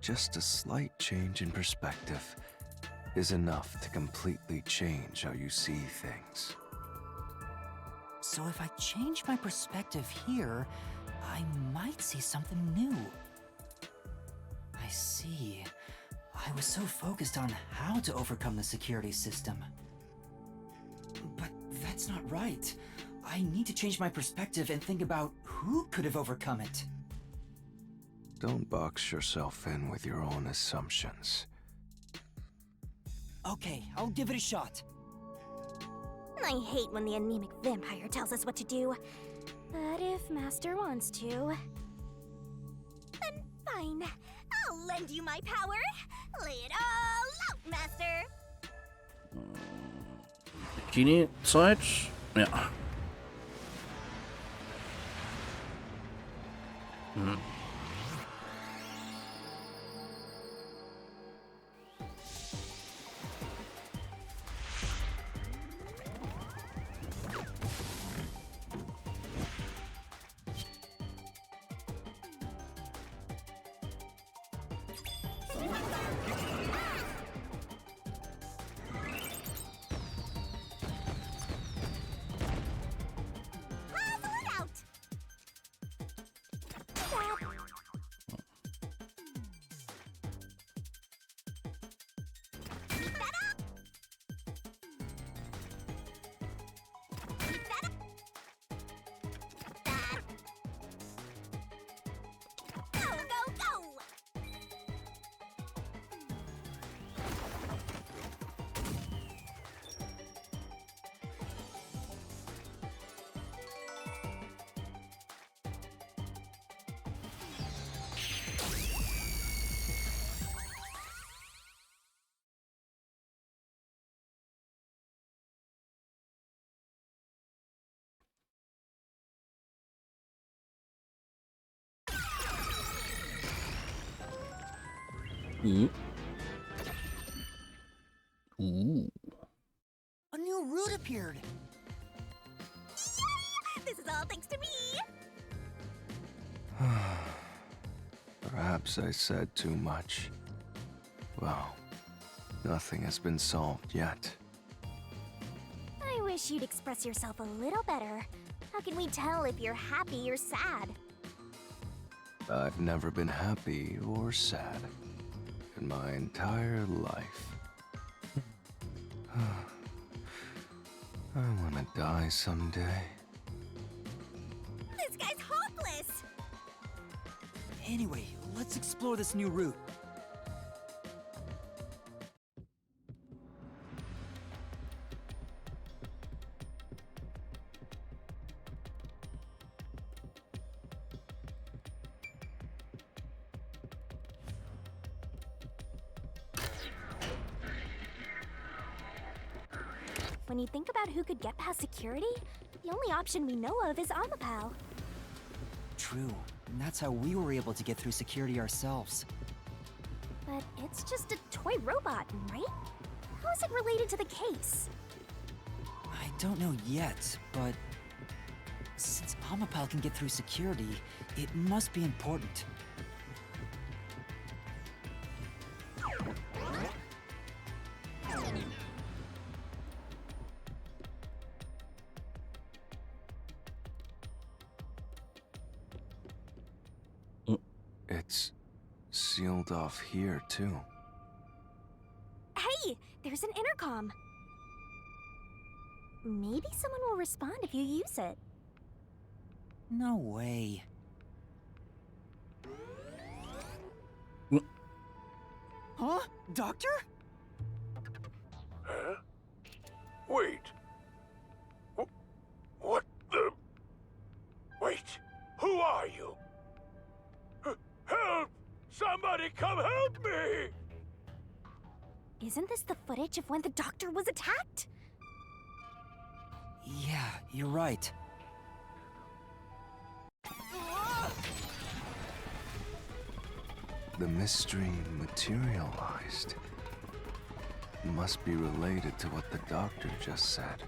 just a slight change in perspective is enough to completely change how you see things. So if I change my perspective here, I might see something new. I see. I was so focused on how to overcome the security system. But that's not right. I need to change my perspective and think about who could have overcome it. Don't box yourself in with your own assumptions. Okay, I'll give it a shot. I hate when the anemic vampire tells us what to do. But if Master wants to... then fine. I'll lend you my power. Lay it all out, Master. Bikini-Zeit? Ja. Hm. Puzzle it out. Keep that up. Keep that up. That. Go, go, go. Ooh. Ooh. A new route appeared. This is all thanks to me. Perhaps I said too much. Well, nothing has been solved yet. I wish you'd express yourself a little better. How can we tell if you're happy or sad? I've never been happy or sad in my entire life. I want to die someday. This guy's hopeless! Anyway, let's explore this new route. When you think about who could get past security, the only option we know of is Amapal. True, and that's how we were able to get through security ourselves. But it's just a toy robot, right? How is it related to the case? I don't know yet, but since Amapal can get through security, it must be important. It's sealed off here, too. Hey, there's an intercom. Maybe someone will respond if you use it. No way. Huh? Doctor? Huh? Wait. What the? Wait. Who are you? Help! Somebody come help me! Isn't this the footage of when the doctor was attacked? Yeah, you're right. The mystery materialized. Must be related to what the doctor just said.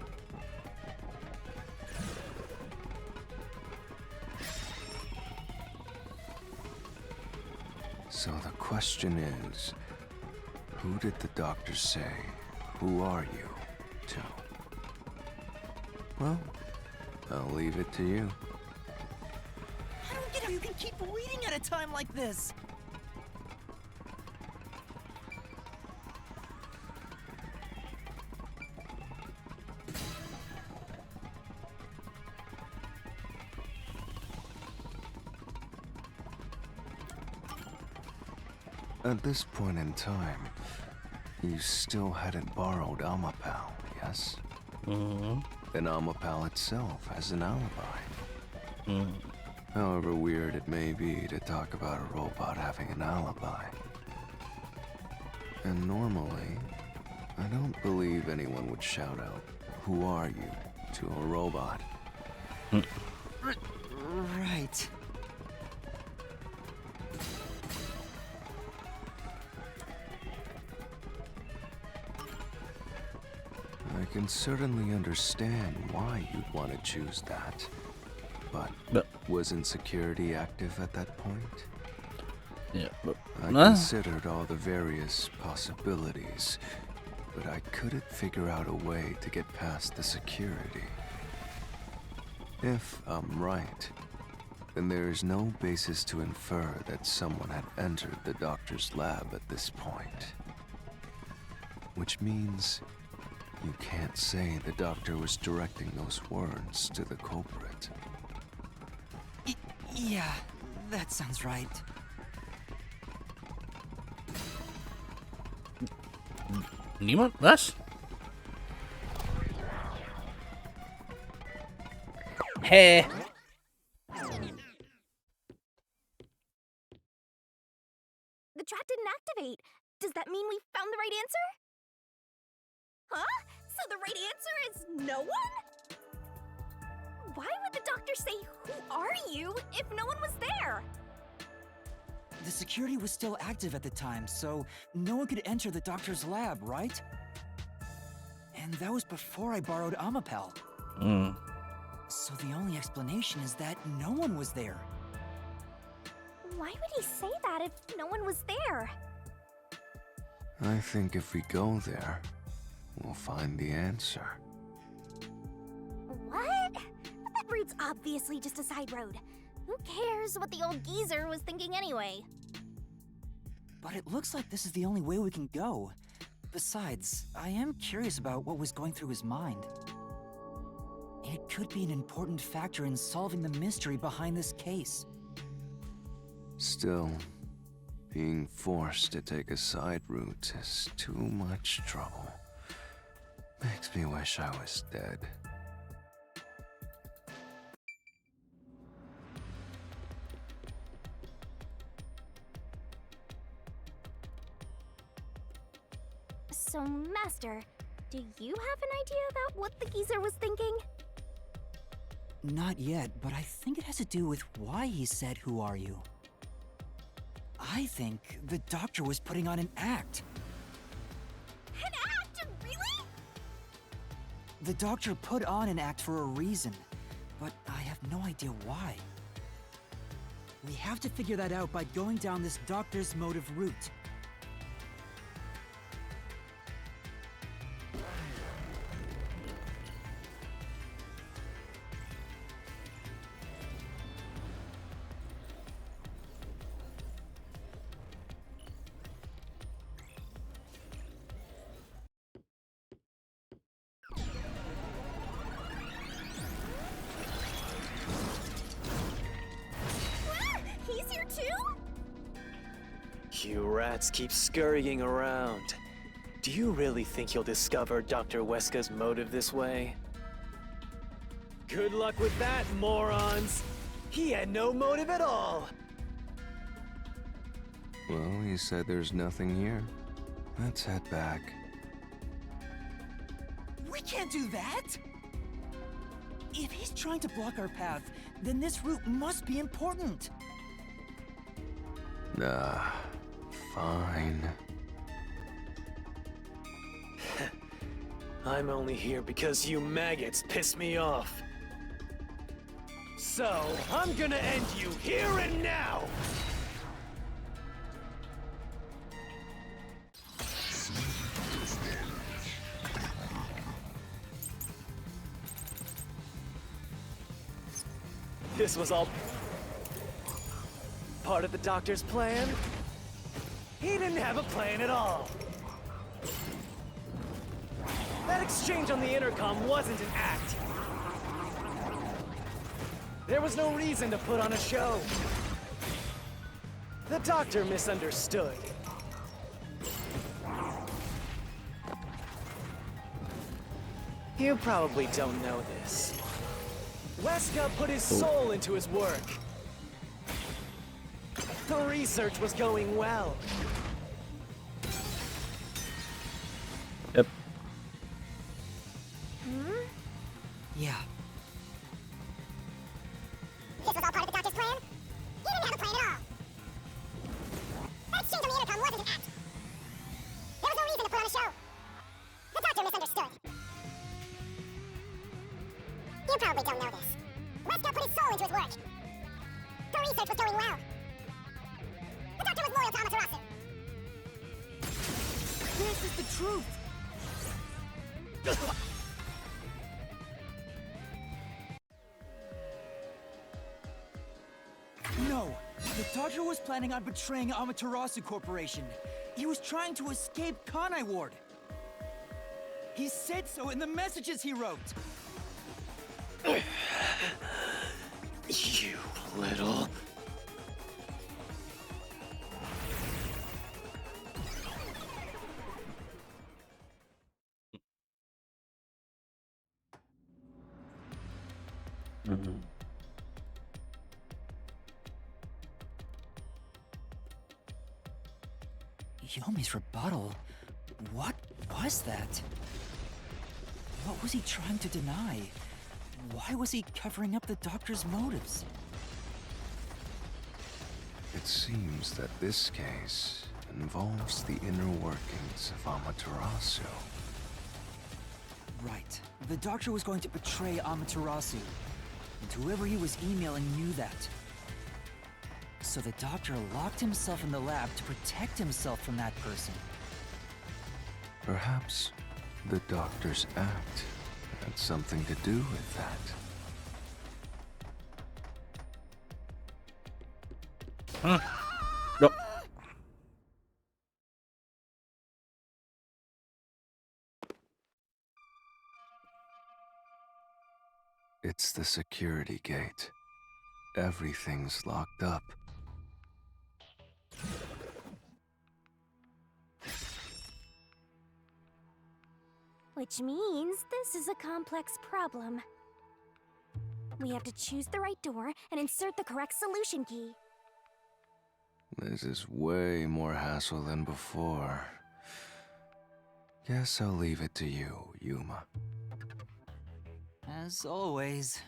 So the question is, who did the doctor say, "Who are you?" to? Well, I'll leave it to you. I don't get how you can keep reading at a time like this. At this point in time, you still hadn't borrowed Amapal, yes? Mhm. Then Amapal itself has an alibi. Mhm. However weird it may be to talk about a robot having an alibi. And normally, I don't believe anyone would shout out, "Who are you?" to a robot. Right. I can certainly understand why you'd want to choose that. But But wasn't security active at that point? yeah, but I considered all the various possibilities, but I couldn't figure out a way to get past the security. If I'm right, then there is no basis to infer that someone had entered the doctor's lab at this point. Which means you can't say the doctor was directing those words to the culprit. Yeah, that sounds right. niemand? Was? Hä? The trap didn't activate. Does that mean we found the right answer? Huh? So the right answer is no one? Why would the doctor say, "Who are you?" if no one was there? The security was still active at the time, so no one could enter the doctor's lab, right? And that was before I borrowed Amapal. Mm. So the only explanation is that no one was there. Why would he say that if no one was there? I think if we go there, we'll find the answer. What? That route's obviously just a side road. Who cares what the old geezer was thinking anyway? But it looks like this is the only way we can go. Besides, I am curious about what was going through his mind. It could be an important factor in solving the mystery behind this case. Still, being forced to take a side route is too much trouble. Makes me wish I was dead. So, Master, do you have an idea about what the geezer was thinking? Not yet, but I think it has to do with why he said, "Who are you?" I think the doctor was putting on an act. An act? Really? The doctor put on an act for a reason, but I have no idea why. We have to figure that out by going down this doctor's motive route. He's here too? You rats keep scurrying around. Do you really think you'll discover Dr. Weska's motive this way? Good luck with that, morons! He had no motive at all! Well, you said there's nothing here. Let's head back. We can't do that! If he's trying to block our path, then this route must be important. Nah, Fine. I'm only here because you maggots piss me off. So, I'm gonna end you here and now! This was all part of the doctor's plan? He didn't have a plan at all. That exchange on the intercom wasn't an act. There was no reason to put on a show. The doctor misunderstood. You probably don't know this. Weska put his soul into his work. The research was going well. Yep. Yeah. This was all part of the doctor's plan? He didn't have a plan at all. That exchange on the intercom wasn't an act. There was no reason to put on a show. The doctor misunderstood. You probably don't know this. Weska put his soul into his work. The research was going well. The doctor was loyal to Amaterasu. This is the truth! No, the doctor was planning on betraying Amaterasu Corporation. He was trying to escape Kanai Ward. He said so in the messages he wrote. You little... Yomi's rebuttal? What was that? What was he trying to deny? Why was he covering up the doctor's motives? It seems that this case involves the inner workings of Amaterasu. Right. The doctor was going to betray Amaterasu. And whoever he was emailing knew that. So the doctor locked himself in the lab to protect himself from that person. Perhaps the doctor's act had something to do with that. No. It's the security gate. Everything's locked up. Which means this is a complex problem. We have to choose the right door and insert the correct solution key. This is way more hassle than before. Guess I'll leave it to you, Yuma. As always.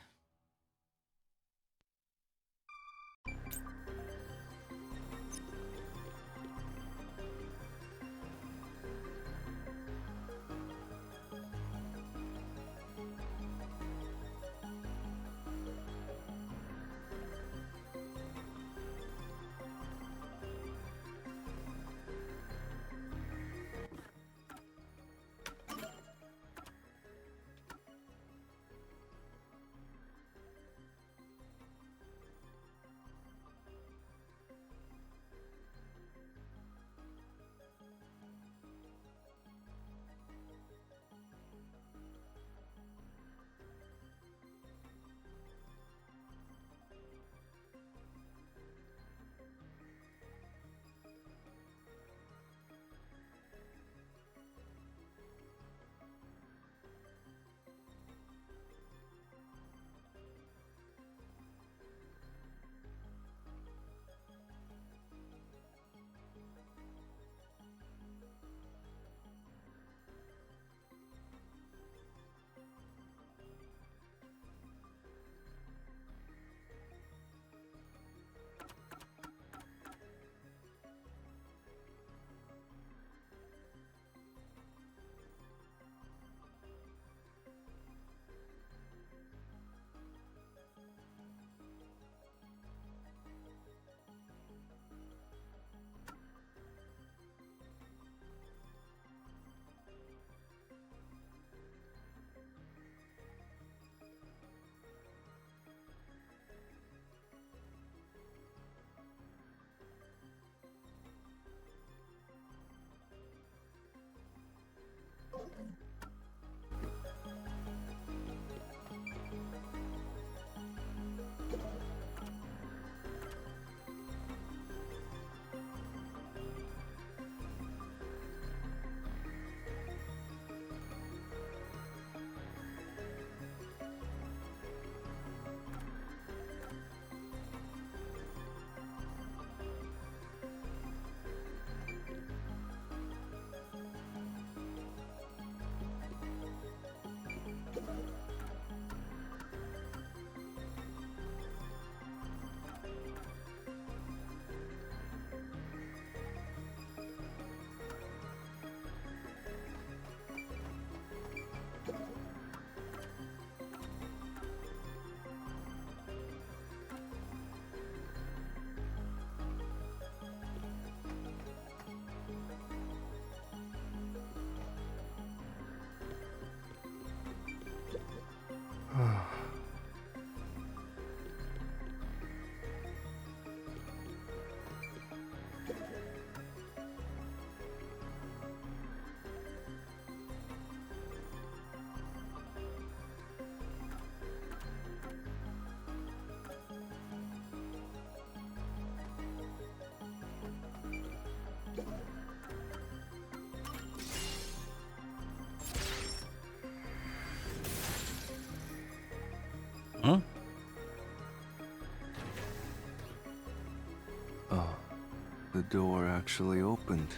door actually opened.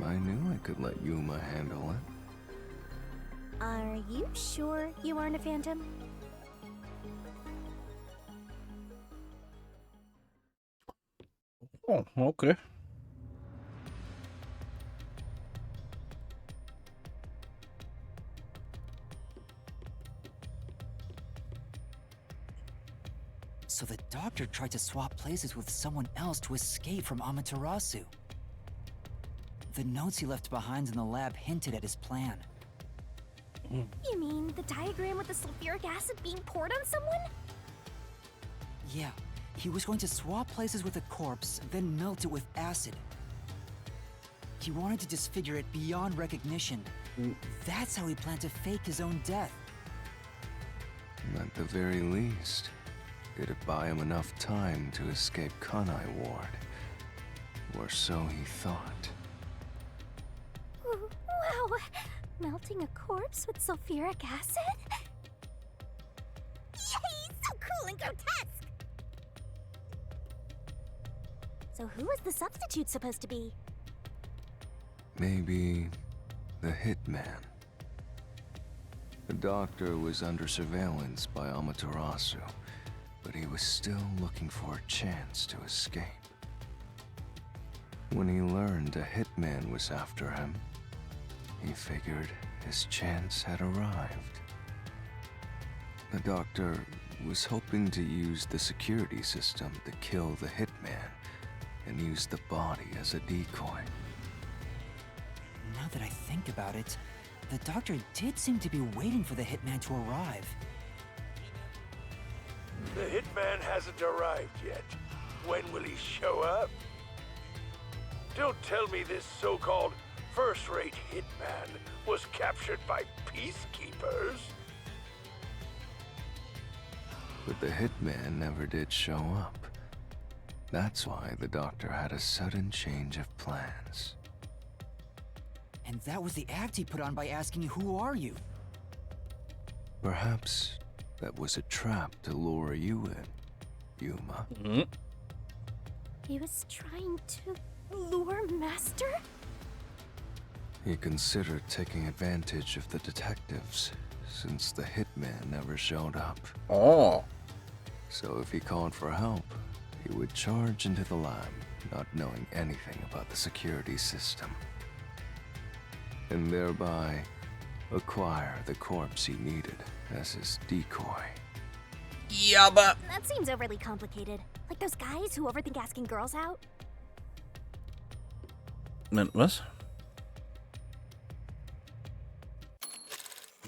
I knew I could let Yuma handle it. Are you sure you aren't a phantom? Oh, okay. So the doctor tried to swap places with someone else to escape from Amaterasu. The notes he left behind in the lab hinted at his plan. You mean the diagram with the sulfuric acid being poured on someone? Yeah, he was going to swap places with a corpse, then melt it with acid. He wanted to disfigure it beyond recognition. That's how he planned to fake his own death. At the very least, it'd buy him enough time to escape Kanai Ward. Or so he thought. Wow! Melting a corpse with sulfuric acid? Yay! So cool and grotesque! So who was the substitute supposed to be? Maybe the hitman. The doctor was under surveillance by Amaterasu, but he was still looking for a chance to escape. When he learned a hitman was after him, he figured his chance had arrived. The doctor was hoping to use the security system to kill the hitman and use the body as a decoy. Now that I think about it, the doctor did seem to be waiting for the hitman to arrive. The hitman hasn't arrived yet. When will he show up? Don't tell me this so-called first-rate hitman was captured by peacekeepers. But the hitman never did show up. That's why the doctor had a sudden change of plans. And that was the act he put on by asking, "Who are you?" Perhaps that was a trap to lure you in, Yuma. He was trying to lure Master? He considered taking advantage of the detectives, since the hitman never showed up. Oh. So if he called for help, he would charge into the lab, not knowing anything about the security system. And thereby, acquire the corpse he needed as his decoy. Yeah, but... That seems overly complicated. Like those guys who overthink asking girls out. Was? Was?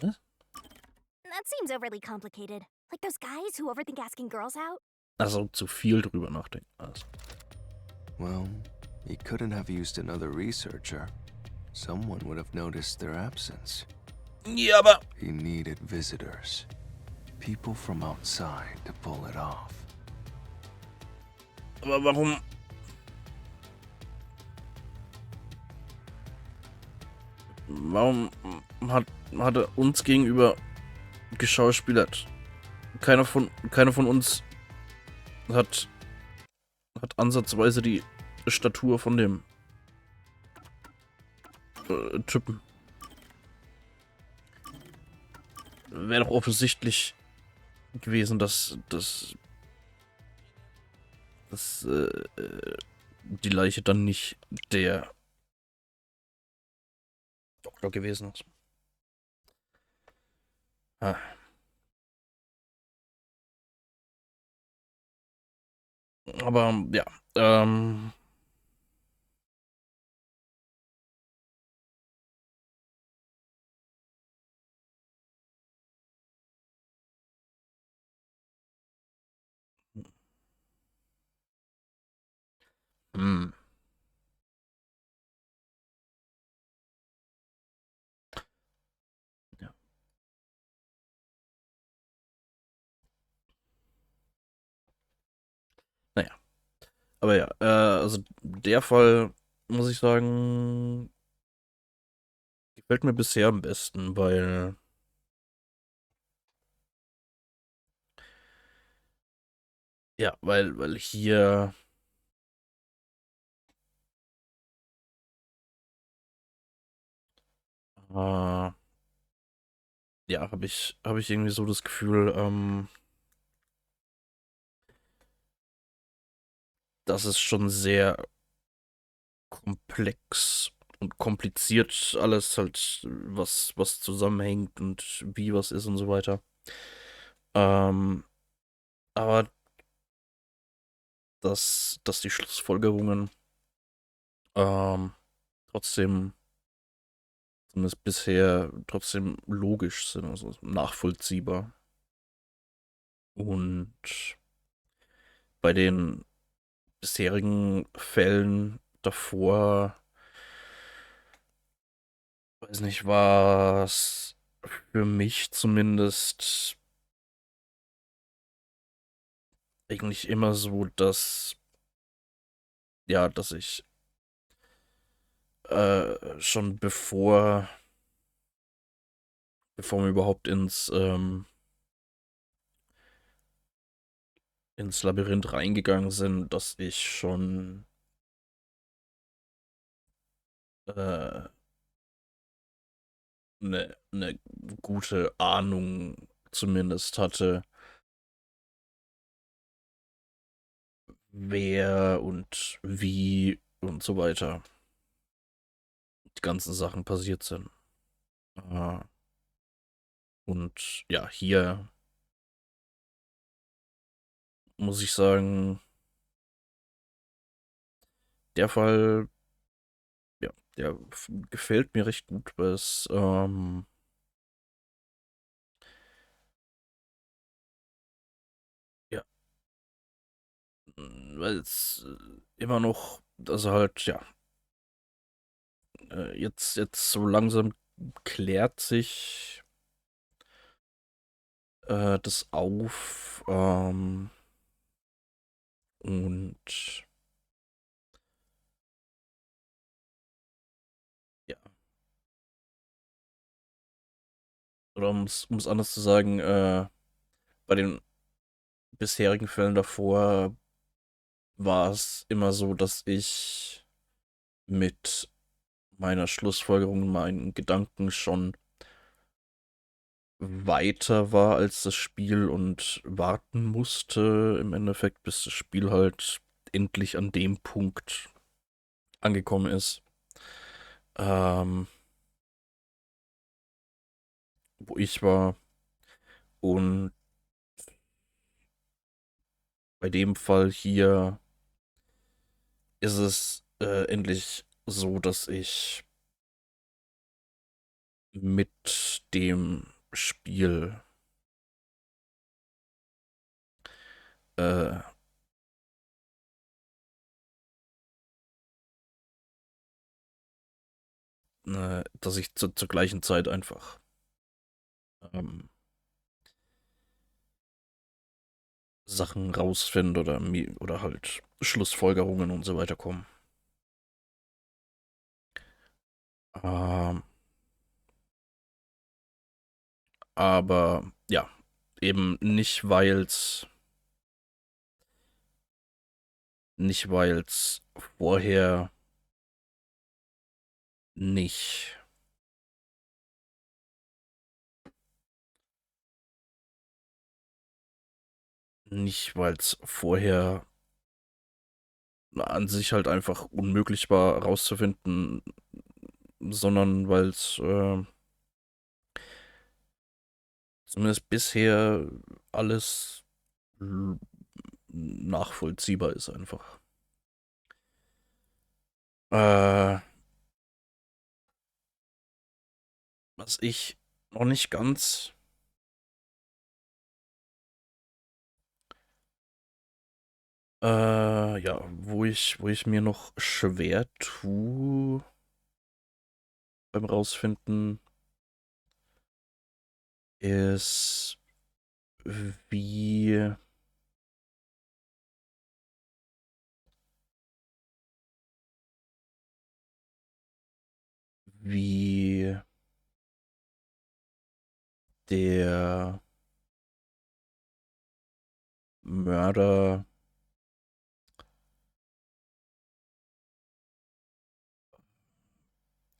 That seems overly complicated. Like those guys who overthink asking girls out. Also zu viel drüber nachdenken. Also. Well, he couldn't have used another researcher. Someone would have noticed their absence. Ja, aber... He needed visitors. People from outside to pull it off. Aber warum... Warum hat er uns gegenüber geschauspielert? Keiner von uns hat ansatzweise die Statur von dem Typen. Wäre doch offensichtlich gewesen, dass die Leiche dann nicht der Doktor gewesen ist. Ah. Aber ja, hm. Ja. Naja. Aber ja, also der Fall, muss ich sagen, gefällt mir bisher am besten, weil ja, weil hier Äh, ja, habe ich irgendwie so das Gefühl, dass es schon sehr komplex und kompliziert alles halt, was zusammenhängt und wie was ist und so weiter. Ähm, aber dass die Schlussfolgerungen ähm, trotzdem, zumindest bisher, trotzdem logisch sind, also nachvollziehbar. Und bei den bisherigen Fällen davor, weiß nicht, war es für mich zumindest eigentlich immer so, dass ich schon bevor wir überhaupt ins Labyrinth reingegangen sind, dass ich schon eine ne gute Ahnung zumindest hatte, wer und wie und so weiter die ganzen Sachen passiert sind. Äh, und ja, hier muss ich sagen, der Fall, ja, der gefällt mir recht gut, ja, weil es immer noch, also halt, ja, jetzt so langsam klärt sich das auf, und ja, oder um's anders zu sagen, bei den bisherigen Fällen davor war es immer so, dass ich mit meiner Schlussfolgerung, meinen Gedanken schon weiter war als das Spiel und warten musste im Endeffekt, bis das Spiel halt endlich an dem Punkt angekommen ist, ähm, wo ich war. Und bei dem Fall hier ist es endlich so, dass ich mit dem Spiel äh, dass ich zur gleichen Zeit einfach ähm, Sachen rausfinde oder halt Schlussfolgerungen und so weiter kommen. Ähm, aber ja, eben nicht weil's vorher nicht nicht weil's vorher an sich halt einfach unmöglich war rauszufinden, sondern weil's zumindest bisher alles l nachvollziehbar ist einfach. Äh, was ich noch nicht ganz ja, wo ich mir noch schwer tue beim Rausfinden, ist, wie wie der Mörder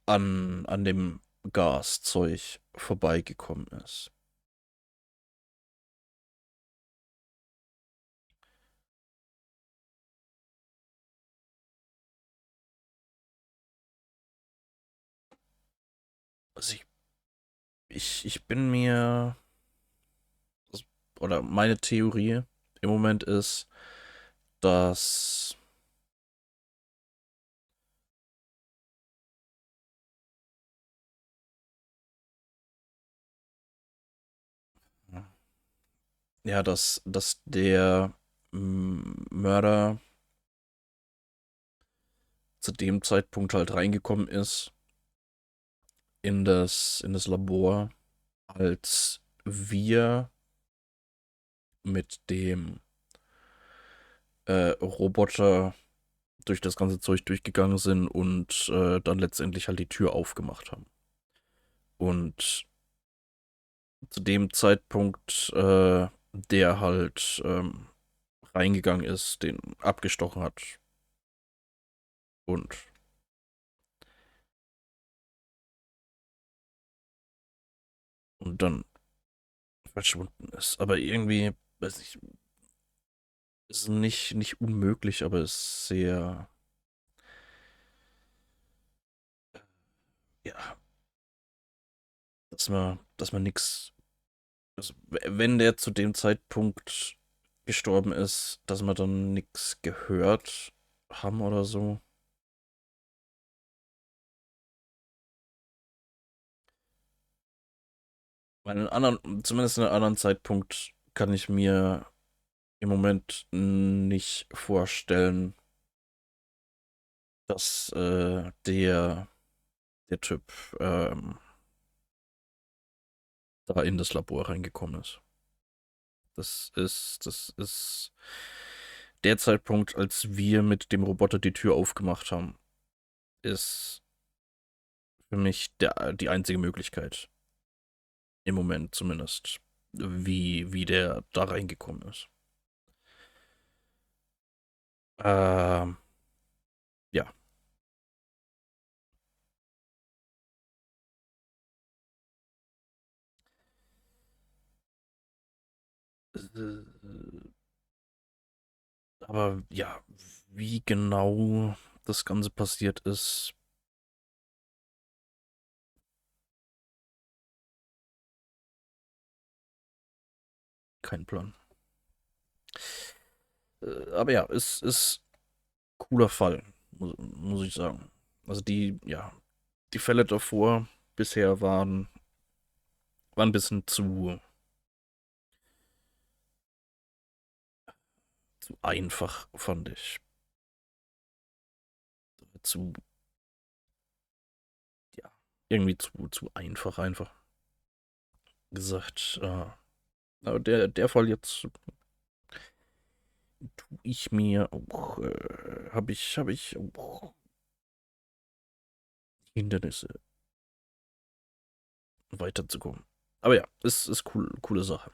an dem Gaszeug vorbeigekommen ist. Also ich bin mir, oder meine Theorie im Moment ist, dass ja, dass der Mörder zu dem Zeitpunkt halt reingekommen ist in das Labor, als wir mit dem Roboter durch das ganze Zeug durchgegangen sind und dann letztendlich halt die Tür aufgemacht haben. Und zu dem Zeitpunkt der halt reingegangen ist, den abgestochen hat und dann verschwunden ist. Aber irgendwie, weiß ich, ist nicht unmöglich, aber ist sehr, ja, dass man nichts, also, wenn der zu dem Zeitpunkt gestorben ist, dass wir dann nichts gehört haben oder so. Weil zumindest in einem anderen Zeitpunkt kann ich mir im Moment nicht vorstellen, dass der Typ da in das Labor reingekommen ist. Das ist der Zeitpunkt, als wir mit dem Roboter die Tür aufgemacht haben, ist für mich die einzige Möglichkeit. Im Moment zumindest. Wie der da reingekommen ist. Ähm, ja. Äh, Aber ja, wie genau das Ganze passiert ist, kein Plan. Aber ja, es ist cooler Fall, muss ich sagen. Also die Fälle davor bisher waren ein bisschen zu einfach, fand ich. Zu, ja, irgendwie zu einfach gesagt. Aber der Fall jetzt tue ich mir auch, habe ich auch Hindernisse weiterzukommen. Aber ja, ist cool, coole Sache.